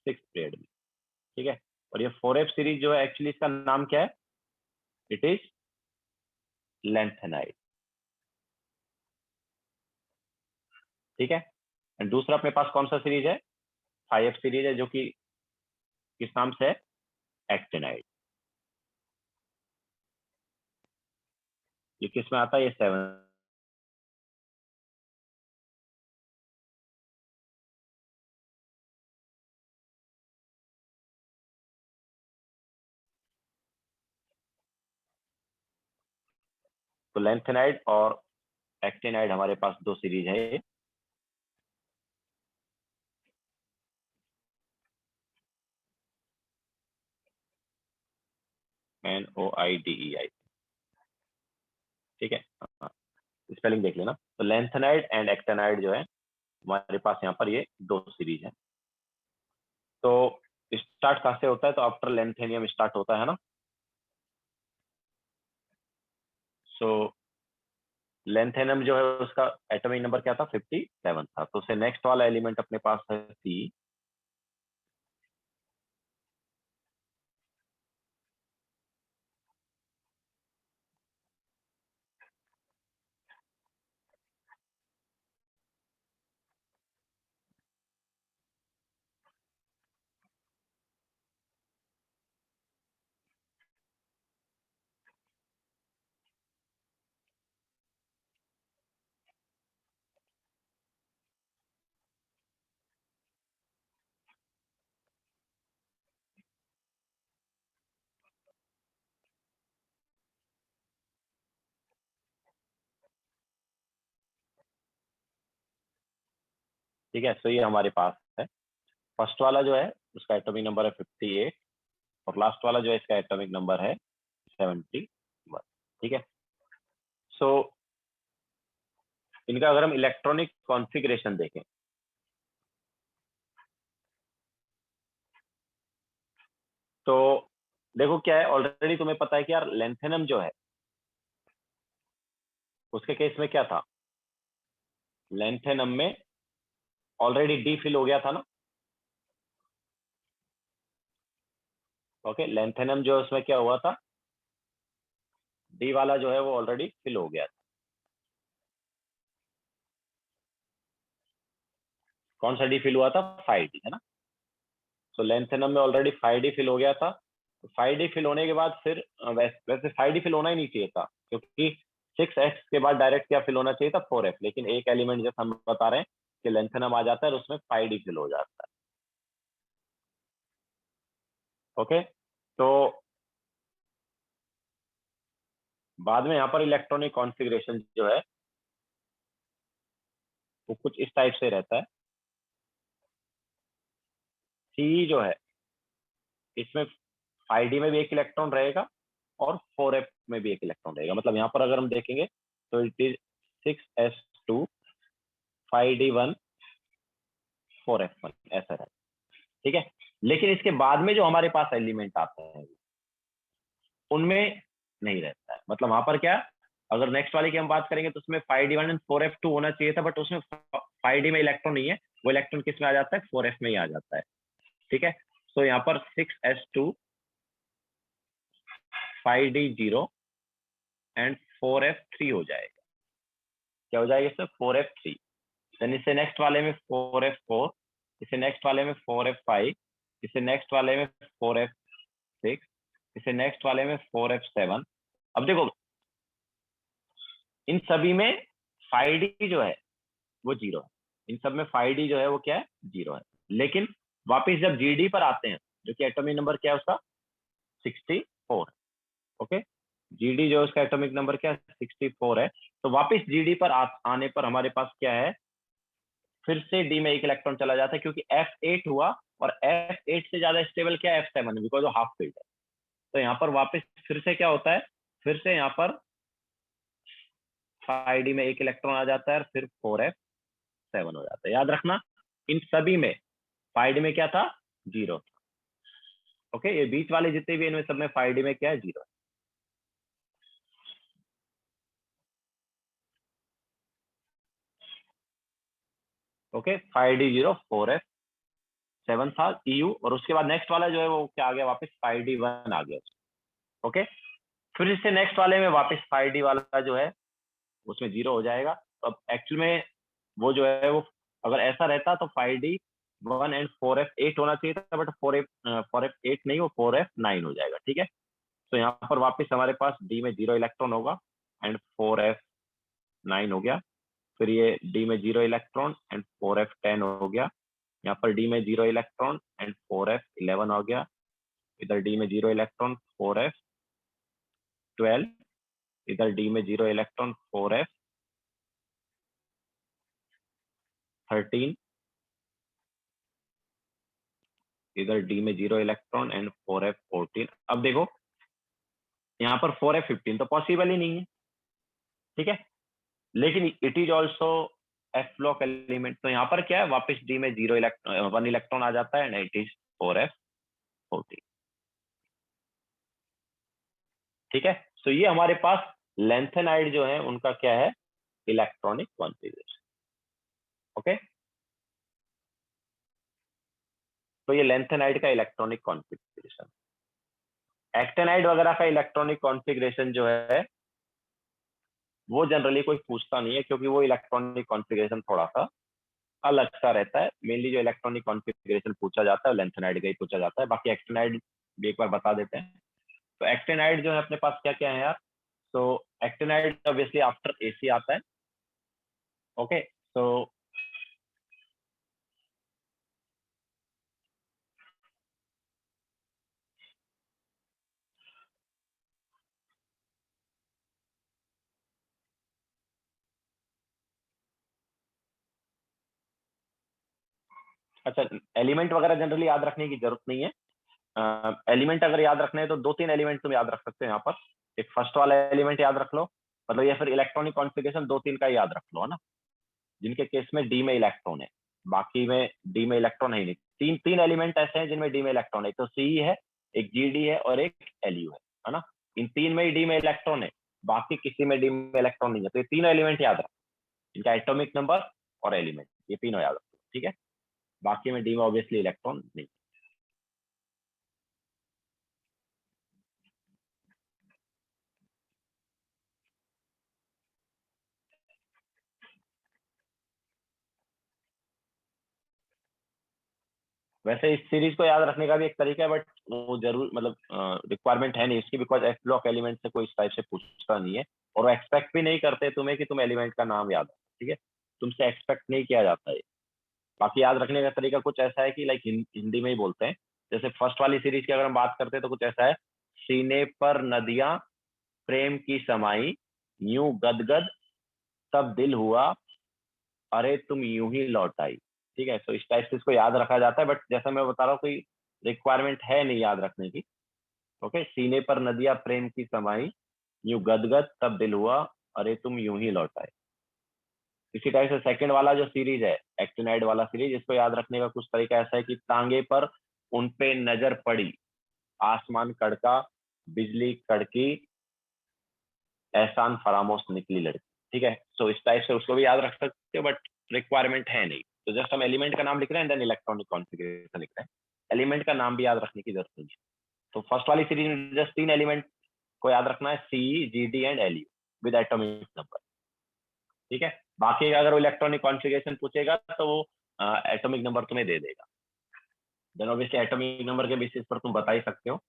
6th पीरियड में। ठीक है, और ये 4F सीरीज जो है एक्चुअली इसका नाम क्या है? It is lanthanide. ठीक है, एंड दूसरा अपने पास कौन सा सीरीज है? 5F सीरीज है, जो कि किस नाम से है? एक्टेनाइड। ये किस में आता है? ये 7। तो लेंथेनाइड और एक्टेनाइड हमारे पास दो सीरीज है। NOIDEI। ठीक है, स्पेलिंग देख लेना। तो लेंथेनाइड एंड एक्टेनाइड जो है हमारे पास यहाँ पर ये दो सीरीज है। तो स्टार्ट कहाँ से होता है? तो आफ्टर लेंथेनियम स्टार्ट होता है ना। सो लेंथेनियम जो है उसका एटॉमिक नंबर क्या था? 57 था। तो उसे नेक्स्ट वाला एलिमेंट अपने पास है सी। ठीक है, सो ये हमारे पास है। फर्स्ट वाला जो है उसका एटॉमिक नंबर है 58, और लास्ट वाला जो है इसका एटॉमिक नंबर है 71। ठीक है, सो इनका अगर हम इलेक्ट्रॉनिक कॉन्फ़िगरेशन देखें, तो देखो क्या है, ऑलरेडी तुम्हें पता है कि यार लेंथेनम जो है उसके केस में क्या था? लेंथेनम में ऑलरेडी डी फिल हो गया था ना। ओके, लेंथेनम जो है उसमें क्या हुआ था? डी वाला जो है वो ऑलरेडी फिल हो गया था। कौन सा डी फिल हुआ था? 5D, है ना। तो लेंथेनम में ऑलरेडी 5D फिल हो गया था। तो 5D फिल होने के बाद फिर वैसे 5D फिल होना ही नहीं चाहिए था, क्योंकि 6X के बाद डायरेक्ट क्या फिल होना चाहिए था? 4F। लेकिन एक एलिमेंट जैसे हम बता रहे हैं कि लेंथेनम आ जाता है और उसमें 5D फिल हो जाता है। ओके, तो बाद में यहाँ पर इलेक्ट्रॉनिक कॉन्फ़िगरेशन जो है वो कुछ इस टाइप से रहता है। सी जो है इसमें 5D में भी एक इलेक्ट्रॉन रहेगा और 4F में भी एक इलेक्ट्रॉन रहेगा। मतलब यहाँ पर अगर हम देखेंगे तो it is 6s2 5D1 4f1 ऐसा है। ठीक है, लेकिन इसके बाद में जो हमारे पास एलिमेंट आते हैं उनमें नहीं रहता है। मतलब वहां पर क्या, अगर नेक्स्ट वाले की हम बात करेंगे तो उसमें 5D1 एंड 4f2 होना चाहिए था, बट उसमें 5D में इलेक्ट्रॉन नहीं है। वो इलेक्ट्रॉन किस में आ जाता है? 4f में ही आ जाता है। ठीक है, तो यहाँ पर 6s2 5D0 एंड 4f3 हो जाएगा। क्या हो जाएगा इससे? 4f3। देन इसे नेक्स्ट वाले में 4f4, इसे नेक्स्ट वाले में 4f5, इसे नेक्स्ट वाले में 4f 6, इसे नेक्स्ट वाले में 4f7। अब देखो इन सभी में 5d जो है वो 0 है, इन सब में 5d जो है वो क्या है 0 है। लेकिन वापिस जब gd पर आते हैं, जो कि एटॉमिक नंबर क्या है उसका 64, ओके, gd जो है उसका एटॉमिक नंबर क्या है 64 है। तो वापिस gd पर आने पर हमारे पास क्या है, फिर से d में एक इलेक्ट्रॉन चला जाता है, क्योंकि f8 हुआ और f8 से ज्यादा स्टेबल क्या है f7, बिकॉज वो हाफ फील्ड है। तो यहाँ पर वापस फिर से क्या होता है, फिर से यहाँ पर 5d में एक इलेक्ट्रॉन आ जाता है और फिर 4f7 हो जाता है। याद रखना इन सभी में 5d में क्या था 0 था, ओके, ये बीच वाले जितने भी इनमें सब में 5d में क्या है 0 है। ओके 5d 0 4f7 था EU, और उसके बाद नेक्स्ट वाला जो है वो क्या आ गया वापस 5d 1 आ गया। ओके, फिर इससे नेक्स्ट वाले में वापस 5d वाला जो है उसमें 0 हो जाएगा। तो अब एक्चुअल में वो जो है वो अगर ऐसा रहता तो 5d 1 एंड 4f8 होना चाहिए था, बट 4f8 नहीं, वो 4f9 हो जाएगा। ठीक है, तो यहाँ पर वापस हमारे पास d में 0 इलेक्ट्रॉन होगा एंड 4f9 हो गया। फिर ये d में 0 इलेक्ट्रॉन एंड 4f10 हो गया। यहाँ पर d में 0 इलेक्ट्रॉन एंड 4f11 हो गया। इधर d में 0 इलेक्ट्रॉन 4f12, इधर d में 0 इलेक्ट्रॉन 4f13, इधर d में 0 इलेक्ट्रॉन एंड 4f14। अब देखो यहाँ पर 4f15 तो पॉसिबल ही नहीं है, ठीक है, लेकिन it is also F block element. तो यहाँ पर क्या है वापस d में 0 इलेक्ट्रॉन 1 इलेक्ट्रॉन आ जाता है एंड इट इज 4f14। ठीक है, तो ये हमारे पास लेंथेनाइड जो है उनका क्या है इलेक्ट्रॉनिक कॉन्फ़िगरेशन। ओके, तो ये लेंथेनाइड का इलेक्ट्रॉनिक कॉन्फ़िगरेशन। एक्टेनाइड वगैरह का इलेक्ट्रॉनिक कॉन्फ़िगरेशन जो है वो जनरली कोई पूछता नहीं है, क्योंकि वो इलेक्ट्रॉनिक कॉन्फ़िगरेशन थोड़ा सा अलग सा रहता है। मेनली जो इलेक्ट्रॉनिक कॉन्फ़िगरेशन पूछा जाता है लेंथेनाइड का ही पूछा जाता है। बाकी एक्टेनाइड भी एक बार बता देते हैं। तो एक्टेनाइड जो है अपने पास क्या क्या है यार, तो एक्टेनाइड ऑब्वियसली आफ्टर AC आता है। ओके, तो अच्छा, एलिमेंट वगैरह जनरली याद रखने की जरूरत नहीं है। एलिमेंट अगर याद रखने हैं तो 2-3 एलिमेंट तुम याद रख सकते हो यहाँ पर। एक फर्स्ट वाला एलिमेंट याद रख लो, मतलब या फिर इलेक्ट्रॉनिक कॉन्फ़िगरेशन 2-3 का याद रख लो, है ना, जिनके केस में डी में इलेक्ट्रॉन है, बाकी में डी में इलेक्ट्रॉन है नहीं। तीन तीन एलिमेंट ऐसे हैं जिनमें डी में इलेक्ट्रॉन है, तो सी है, एक जीडी है और एक एलयू है ना। इन तीन में ही डी में इलेक्ट्रॉन है, बाकी किसी में डी में इलेक्ट्रॉन नहीं है। तो ये तीनों एलिमेंट याद रखो, इनका एटॉमिक नंबर और एलिमेंट, ये तीनों याद रखो, ठीक है। बाकी में डी में ऑब्वियसली इलेक्ट्रॉन नहीं। वैसे इस सीरीज को याद रखने का भी एक तरीका है, बट वो जरूर मतलब रिक्वायरमेंट है नहीं इसकी, बिकॉज एफ ब्लॉक एलिमेंट से कोई इस टाइप से पूछता नहीं है, और वो एक्सपेक्ट भी नहीं करते तुम्हें कि तुम एलिमेंट का नाम याद रखो, ठीक है, तुमसे एक्सपेक्ट नहीं किया जाता है। बाकी याद रखने का तरीका कुछ ऐसा है कि लाइक हिंदी में ही बोलते हैं। जैसे फर्स्ट वाली सीरीज की अगर हम बात करते हैं तो कुछ ऐसा है, सीने पर नदियां प्रेम की समाई, यूं गदगद तब दिल हुआ, अरे तुम यूं ही लौट आई। ठीक है, तो इस टाइप से इसको याद रखा जाता है, बट जैसा मैं बता रहा हूँ कोई रिक्वायरमेंट है नहीं याद रखने की। ओके, सीने पर नदियां प्रेम की समाई, यूं गदगद तब दिल हुआ, अरे तुम यूं ही लौट आए। इसी टाइप से सेकंड वाला जो सीरीज है एक्टिनाइड वाला सीरीज, इसको याद रखने का कुछ तरीका ऐसा है कि तांगे पर उन पे नजर पड़ी, आसमान कड़का, बिजली कड़की, एहसान फरामोश निकली लड़की। ठीक है, सो इस टाइप से उसको भी याद रख सकते हो, बट रिक्वायरमेंट है नहीं। तो जस्ट हम एलिमेंट का नाम लिख रहे हैं, देन इलेक्ट्रॉनिक कॉन्फ़िगरेशन लिख रहे हैं, एलिमेंट का नाम भी याद रखने की जरूरत नहीं है। तो फर्स्ट वाली सीरीज में जस्ट 3 एलिमेंट को याद रखना है, C, GD and LU with atomic number. ठीक है, बाकी अगर वो इलेक्ट्रॉनिक कॉन्फ़िगरेशन पूछेगा तो वो एटॉमिक नंबर तुम्हें दे देगा, देन ऑब्वियसली एटॉमिक नंबर के बेसिस पर तुम बता ही सकते हो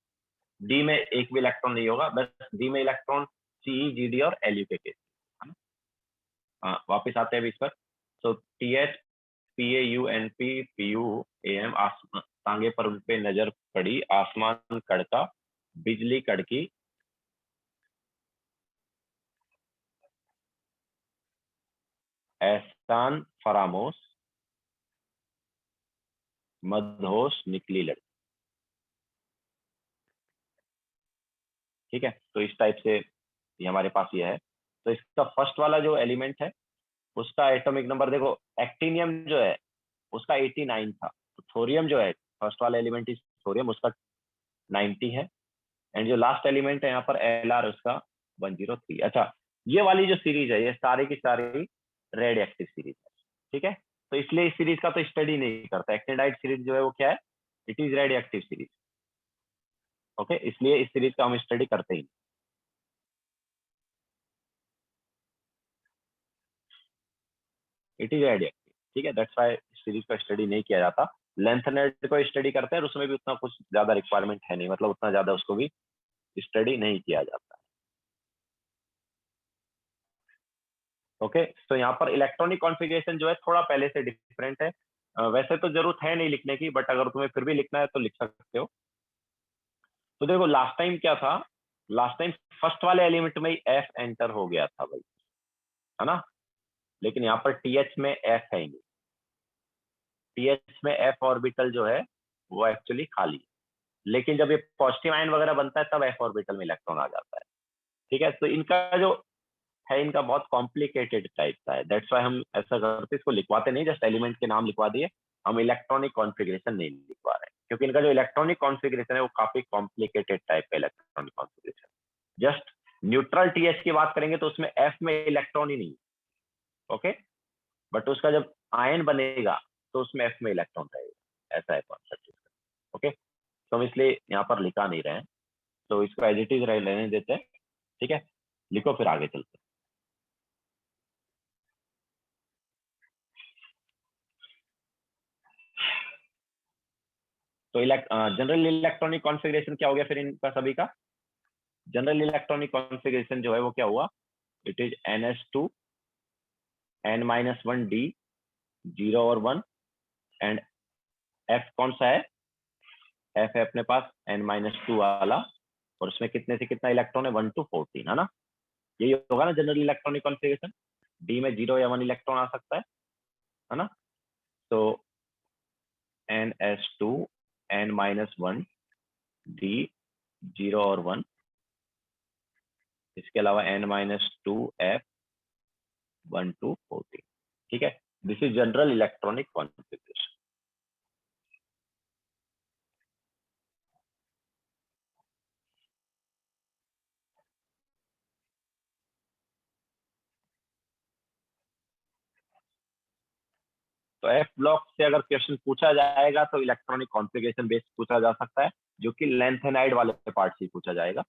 डी में एक भी इलेक्ट्रॉन नहीं होगा, बस डी में इलेक्ट्रॉन सी, जी, डी और एल यू के केस, है ना। हाँ, वापिस आते हैं अभी इस पर। तो T H, P A U N P, P U A M, तांगे पर उन पे नजर पड़ी, आसमान कड़का, बिजली कड़की, एहसान फरामोश, मदहोश निकली लड़की। ठीक है, तो इस टाइप से ये हमारे पास ये है। तो इसका फर्स्ट वाला जो एलिमेंट है उसका एटॉमिक नंबर देखो, एक्टिनियम जो है उसका 89 था, तो थोरियम जो है फर्स्ट वाला एलिमेंट इज थोरियम, उसका 90 है। एंड जो लास्ट एलिमेंट है यहाँ पर एल आर, उसका 103। अच्छा, ये वाली जो सीरीज है ये सारी की सारी रेडियो एक्टिव सीरीज है। ठीक है, तो इसलिए इस सीरीज का तो स्टडी नहीं करता। एक्टिनाइड सीरीज जो है वो क्या है, it is radio active series. Okay, इसलिए इस सीरीज का हम स्टडी करते ही नहीं। It is radio active. ठीक है, दैट्स व्हाई सीरीज का स्टडी नहीं किया जाता। लेंथ नेट को स्टडी करते हैं और उसमें भी उतना कुछ ज्यादा रिक्वायरमेंट है नहीं, मतलब उतना ज्यादा उसको भी स्टडी नहीं किया जाता। ओके, तो यहाँ पर इलेक्ट्रॉनिक कॉन्फ़िगरेशन जो है थोड़ा पहले से डिफरेंट है। वैसे तो जरूरत है नहीं लिखने की, बट अगर तुम्हें फिर भी लिखना है तो लिख सकते हो। तो देखो लास्ट टाइम क्या था, लास्ट टाइम फर्स्ट वाले एलिमेंट में ही एफ एंटर हो गया था भाई, है ना। लेकिन यहाँ पर टी एच में एफ है ही नहीं। टी एच में एफ ऑर्बिटल जो है वो एक्चुअली खाली है। लेकिन जब ये पॉजिटिव आयन वगैरह बनता है तब एफ ऑर्बिटल में इलेक्ट्रॉन आ जाता है। ठीक है, तो इनका जो है इनका बहुत कॉम्प्लिकेटेड टाइप का है, दैट्स वाई हम ऐसा करते, इसको लिखवाते नहीं, जस्ट एलिमेंट के नाम लिखवा दिए। हम इलेक्ट्रॉनिक कॉन्फ़िगरेशन नहीं लिखवा रहे हैं, क्योंकि इनका जो इलेक्ट्रॉनिक कॉन्फ़िगरेशन है वो काफी कॉम्प्लिकेटेड टाइप का electronic configuration. Just neutral TH की बात करेंगे तो उसमें एफ में इलेक्ट्रॉन ही नहीं। ओके, बट उसका जब आयन बनेगा तो उसमें एफ में इलेक्ट्रॉन रहेगा, ऐसा है कॉन्सेप्ट। ओके, तो हम इसलिए यहाँ पर लिखा नहीं रहे हैं, तो इसको एज इट इज रहने देते हैं। ठीक है, लिखो फिर आगे चलते हैं। तो जनरल इलेक्ट्रॉनिक कॉन्फ़िगरेशन क्या हो गया फिर इनका सभी का। जनरल इलेक्ट्रॉनिक कॉन्फ़िगरेशन जो है वो क्या हुआ, it is NH2, N-1 D, 0 और 1। एंड F कौन सा है, F है अपने पास N-2 वाला, और उसमें कितने से कितना इलेक्ट्रॉन है, 1 to 14, है ना। यही होगा ना जनरल इलेक्ट्रॉनिक कॉन्फ़िगरेशन। डी में 0 या 1 इलेक्ट्रॉन आ सकता है ना। तो NH2, N-1 D, 0 और 1। इसके अलावा N-2 F, 1 to 14। ठीक है, this is general electronic configuration. तो एफ ब्लॉक से अगर क्वेश्चन पूछा जाएगा तो इलेक्ट्रॉनिक कॉन्फ़िगरेशन बेस्ड पूछा जा सकता है, जो कि लेंथेनाइड वाले पार्ट से पूछा जाएगा।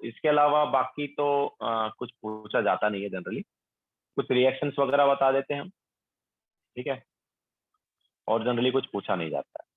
इसके अलावा बाकी तो कुछ पूछा जाता नहीं है जनरली। कुछ रिएक्शंस वगैरह बता देते हैं हम। ठीक है, और जनरली कुछ पूछा नहीं जाता है।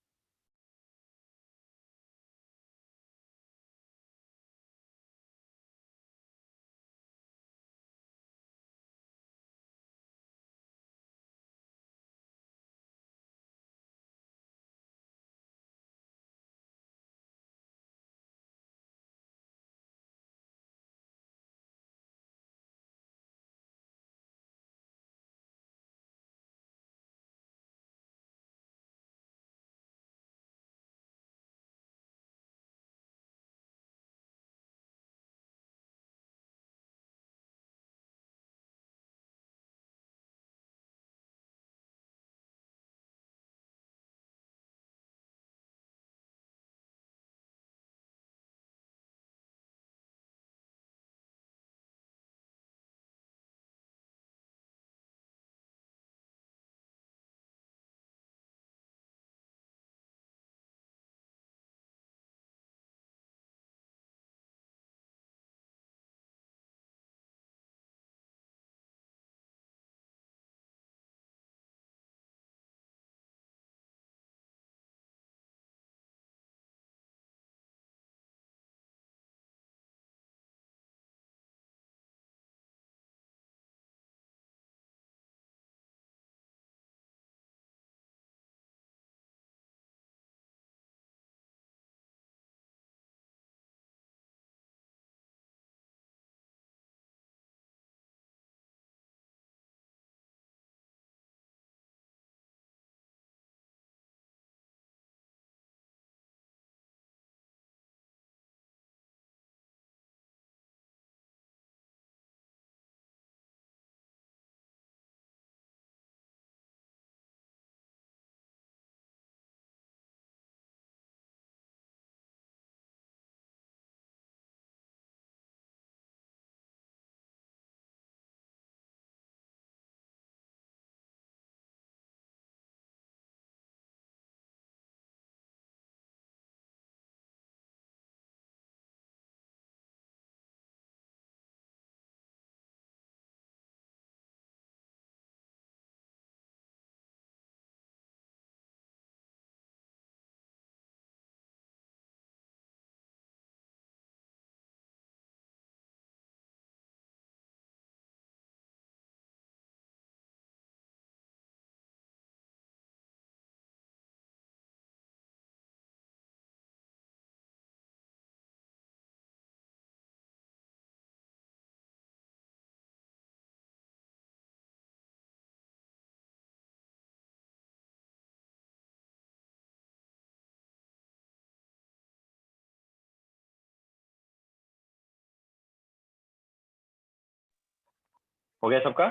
हो गया सबका?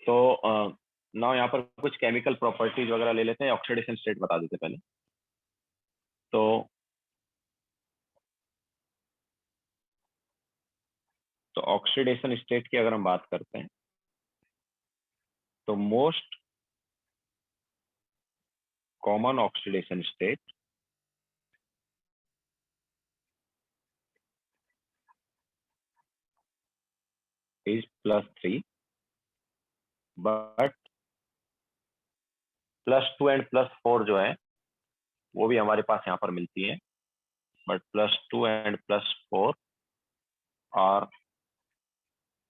तो ना यहाँ पर कुछ केमिकल प्रॉपर्टीज वगैरह ले लेते हैं, ऑक्सीडेशन स्टेट बता देते पहले। तो ऑक्सीडेशन स्टेट की अगर हम बात करते हैं तो most common oxidation state is +3, but +2 and +4 जो है वो भी हमारे पास यहाँ पर मिलती है, but +2 and +4 are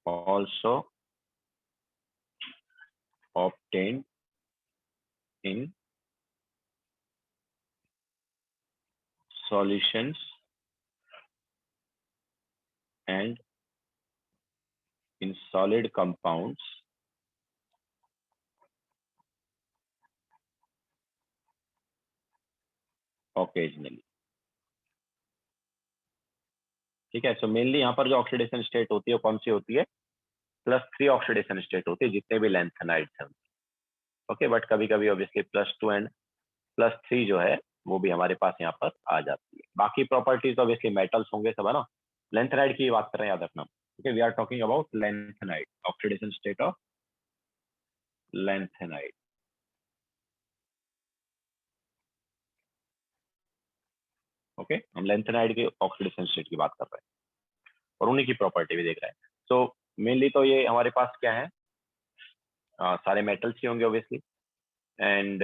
also obtained in solutions and in solid compounds occasionally। ठीक है, सो मेनली यहाँ पर जो ऑक्सीडेशन स्टेट होती है वो कौन सी होती है? +3 ऑक्सीडेशन स्टेट होती है जितने भी लैंथेनाइड्स हैं। ओके, बट कभी कभी ऑब्वियसली +2 एंड +3 जो है वो भी हमारे पास यहाँ पर आ जाती है। बाकी प्रॉपर्टीज ऑब्वियसली मेटल्स होंगे सब, है ना। लेंथेनाइड की बात कर रहे हैं, याद रखना। Okay, we are talking about lanthanide, oxidation state of lanthanide. Okay, हम लेंथेनाइड के ऑक्सीडेशन स्टेट की बात कर रहे हैं और उन्हीं की प्रॉपर्टी भी देख रहे हैं। सो मेनली तो ये हमारे पास क्या है, सारे मेटल्स ही होंगे ऑब्वियसली, एंड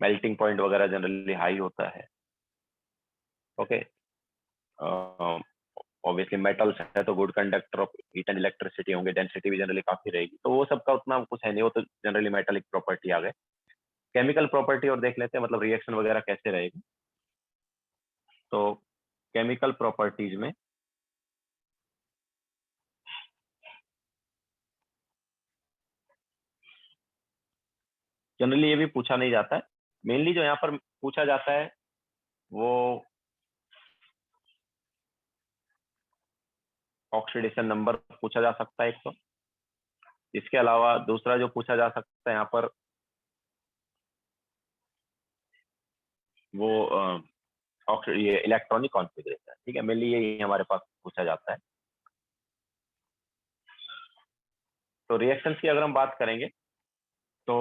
मेल्टिंग पॉइंट वगैरह जनरली हाई होता है। ओके, ऑब्वियसली मेटल्स है तो good conductor of heat and electricity होंगे, डेंसिटी भी जनरली काफी रहेगी, तो वो सबका उतना कुछ है नहीं, वो तो जनरली मेटालिक प्रॉपर्टी आ गए। केमिकल प्रॉपर्टी और देख लेते हैं, मतलब रिएक्शन वगैरह कैसे रहेगी। तो केमिकल प्रॉपर्टीज में जनरली ये भी पूछा नहीं जाता है, मेनली जो यहाँ पर पूछा जाता है वो ऑक्सीडेशन नंबर पूछा जा सकता है एक तो। इसके अलावा दूसरा जो पूछा जा सकता है यहाँ पर वो ये इलेक्ट्रॉनिक कॉन्फ़िगरेशन। ठीक है, मेनली यही हमारे पास पूछा जाता है। तो रिएक्शंस की अगर हम बात करेंगे तो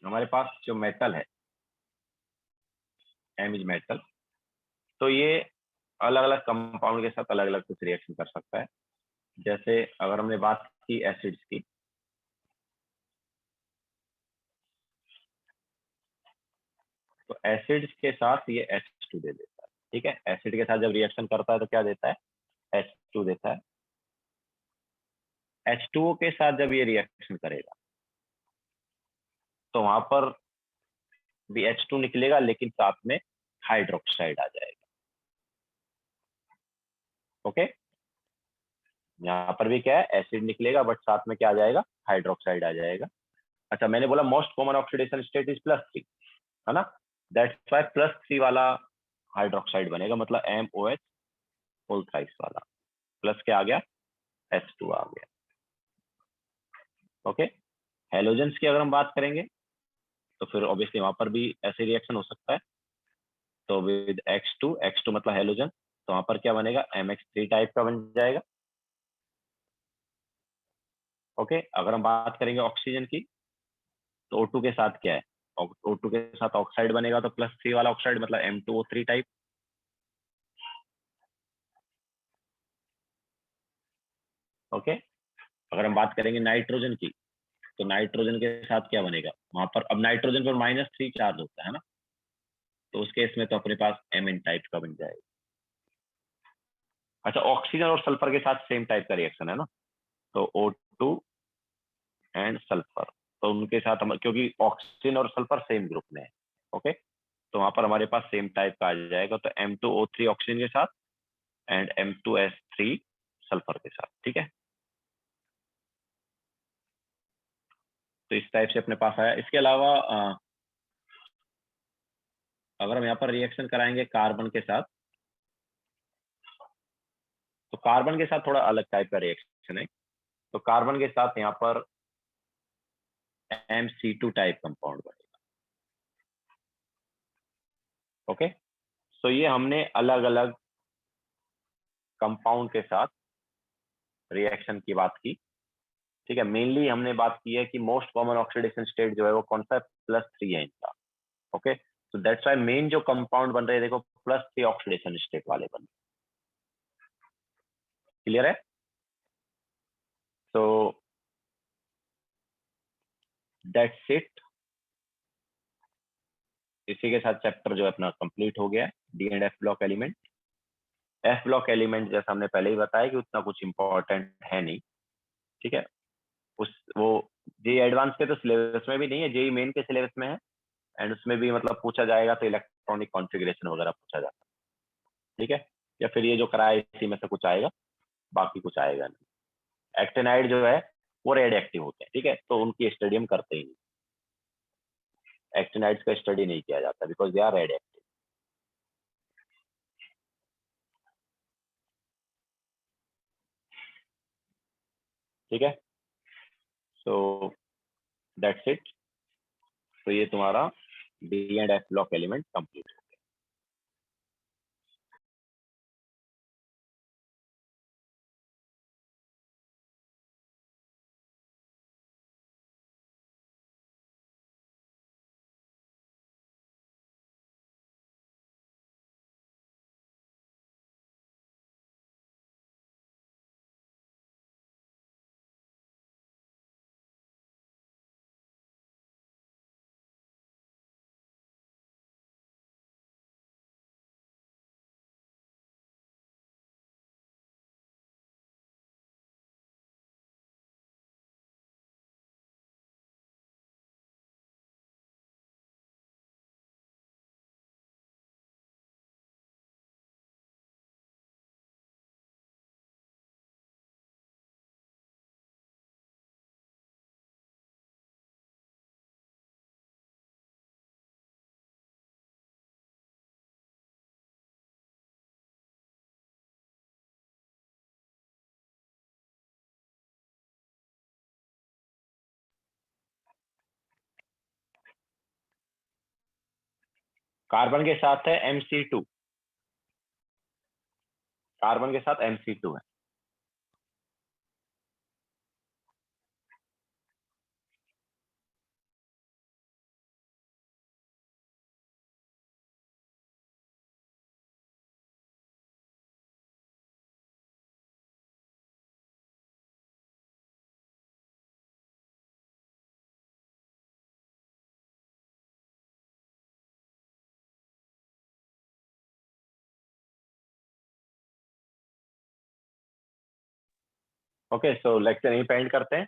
हमारे पास जो मेटल है, एम इज मेटल, तो ये अलग अलग कंपाउंड के साथ अलग अलग कुछ रिएक्शन कर सकता है। जैसे अगर हमने बात की एसिड्स की, तो एसिड्स के साथ ये H2 दे देता है। ठीक है, एसिड के साथ जब रिएक्शन करता है तो क्या देता है? H2 देता है। H2O के साथ जब ये रिएक्शन करेगा तो वहां पर भी H2 निकलेगा, लेकिन साथ में हाइड्रोक्साइड आ जाएगा। ओके, यहाँ पर भी क्या है, एसिड निकलेगा बट साथ में क्या आ जाएगा? हाइड्रोक्साइड आ जाएगा। अच्छा, मैंने बोला most common oxidation state is +3, है ना। दैट्स वाई +3 वाला हाइड्रोक्साइड बनेगा, मतलब MOH होल थ्राइस वाला, प्लस क्या आ गया? H2 आ गया। ओके, हेलोजेंस की अगर हम बात करेंगे तो फिर ऑब्वियसली वहां पर भी ऐसे रिएक्शन हो सकता है। तो विद X2 मतलब हेलोजन, तो वहां पर क्या बनेगा? MX3 टाइप का बन जाएगा। ओके, अगर हम बात करेंगे ऑक्सीजन की तो O2 के साथ क्या है? O2 के साथ ऑक्साइड बनेगा, तो +3 वाला ऑक्साइड मतलब M2O3 टाइप। ओके, अगर हम बात करेंगे नाइट्रोजन की तो नाइट्रोजन के साथ क्या बनेगा? वहां पर अब नाइट्रोजन पर -3 चार्ज होता है ना, तो उस केस में तो अपने पास Mn टाइप का बन जाएगा। अच्छा, ऑक्सीजन और सल्फर के साथ सेम टाइप का रिएक्शन है ना, तो O2 एंड सल्फर, तो उनके साथ हम, क्योंकि ऑक्सीजन और सल्फर सेम ग्रुप में है। ओके, तो वहां पर हमारे पास सेम टाइप का आ जाएगा, तो M2O3 ऑक्सीजन के साथ एंड M2S3 सल्फर के साथ। ठीक है, तो इस टाइप से अपने पास आया। इसके अलावा अगर हम यहाँ पर रिएक्शन कराएंगे कार्बन के साथ, तो कार्बन के साथ थोड़ा अलग टाइप का रिएक्शन है। तो कार्बन के साथ यहाँ पर MC2 टाइप कंपाउंड बनेगा। ओके, तो ये हमने अलग अलग कंपाउंड के साथ रिएक्शन की बात की। ठीक है, मेनली हमने बात की है कि मोस्ट कॉमन ऑक्सीडेशन स्टेट जो है वो कौन सा है, +3 है इनका। ओके, तो दैट्स वाई मेन जो कंपाउंड बन रहे हैं देखो +3 ऑक्सीडेशन स्टेट वाले बन रहे। क्लियर है? तो दैट्स इट। इसी के साथ चैप्टर जो है अपना कंप्लीट हो गया है, D and F block element. F block element जैसा हमने पहले ही बताया कि उतना कुछ इंपॉर्टेंट है नहीं। ठीक है, उस वो जेई एडवांस के तो सिलेबस में भी नहीं है, जेई मेन के सिलेबस में है। एंड उसमें भी मतलब पूछा जाएगा तो इलेक्ट्रॉनिक कॉन्फ़िगरेशन वगैरह पूछा जाता है। ठीक है, या फिर ये जो कराया इसी में से कुछ आएगा, बाकी कुछ आएगा नहीं। एक्टिनाइड जो है वो रेड एक्टिव होते हैं। ठीक है, तो उनकी स्टडी हम करते ही नहीं, एक्टिनाइड्स का स्टडी नहीं किया जाता because they are radioactive. ठीक है, सो दैट्स इट। तो ये तुम्हारा D and F block element complete. Carbon के साथ है MC2, कार्बन के साथ MC2 है। ओके, सो लेक्चर यहीं पे एंड करते हैं।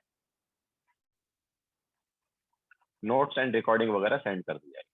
नोट्स एंड रिकॉर्डिंग वगैरह सेंड कर दी जाएगी।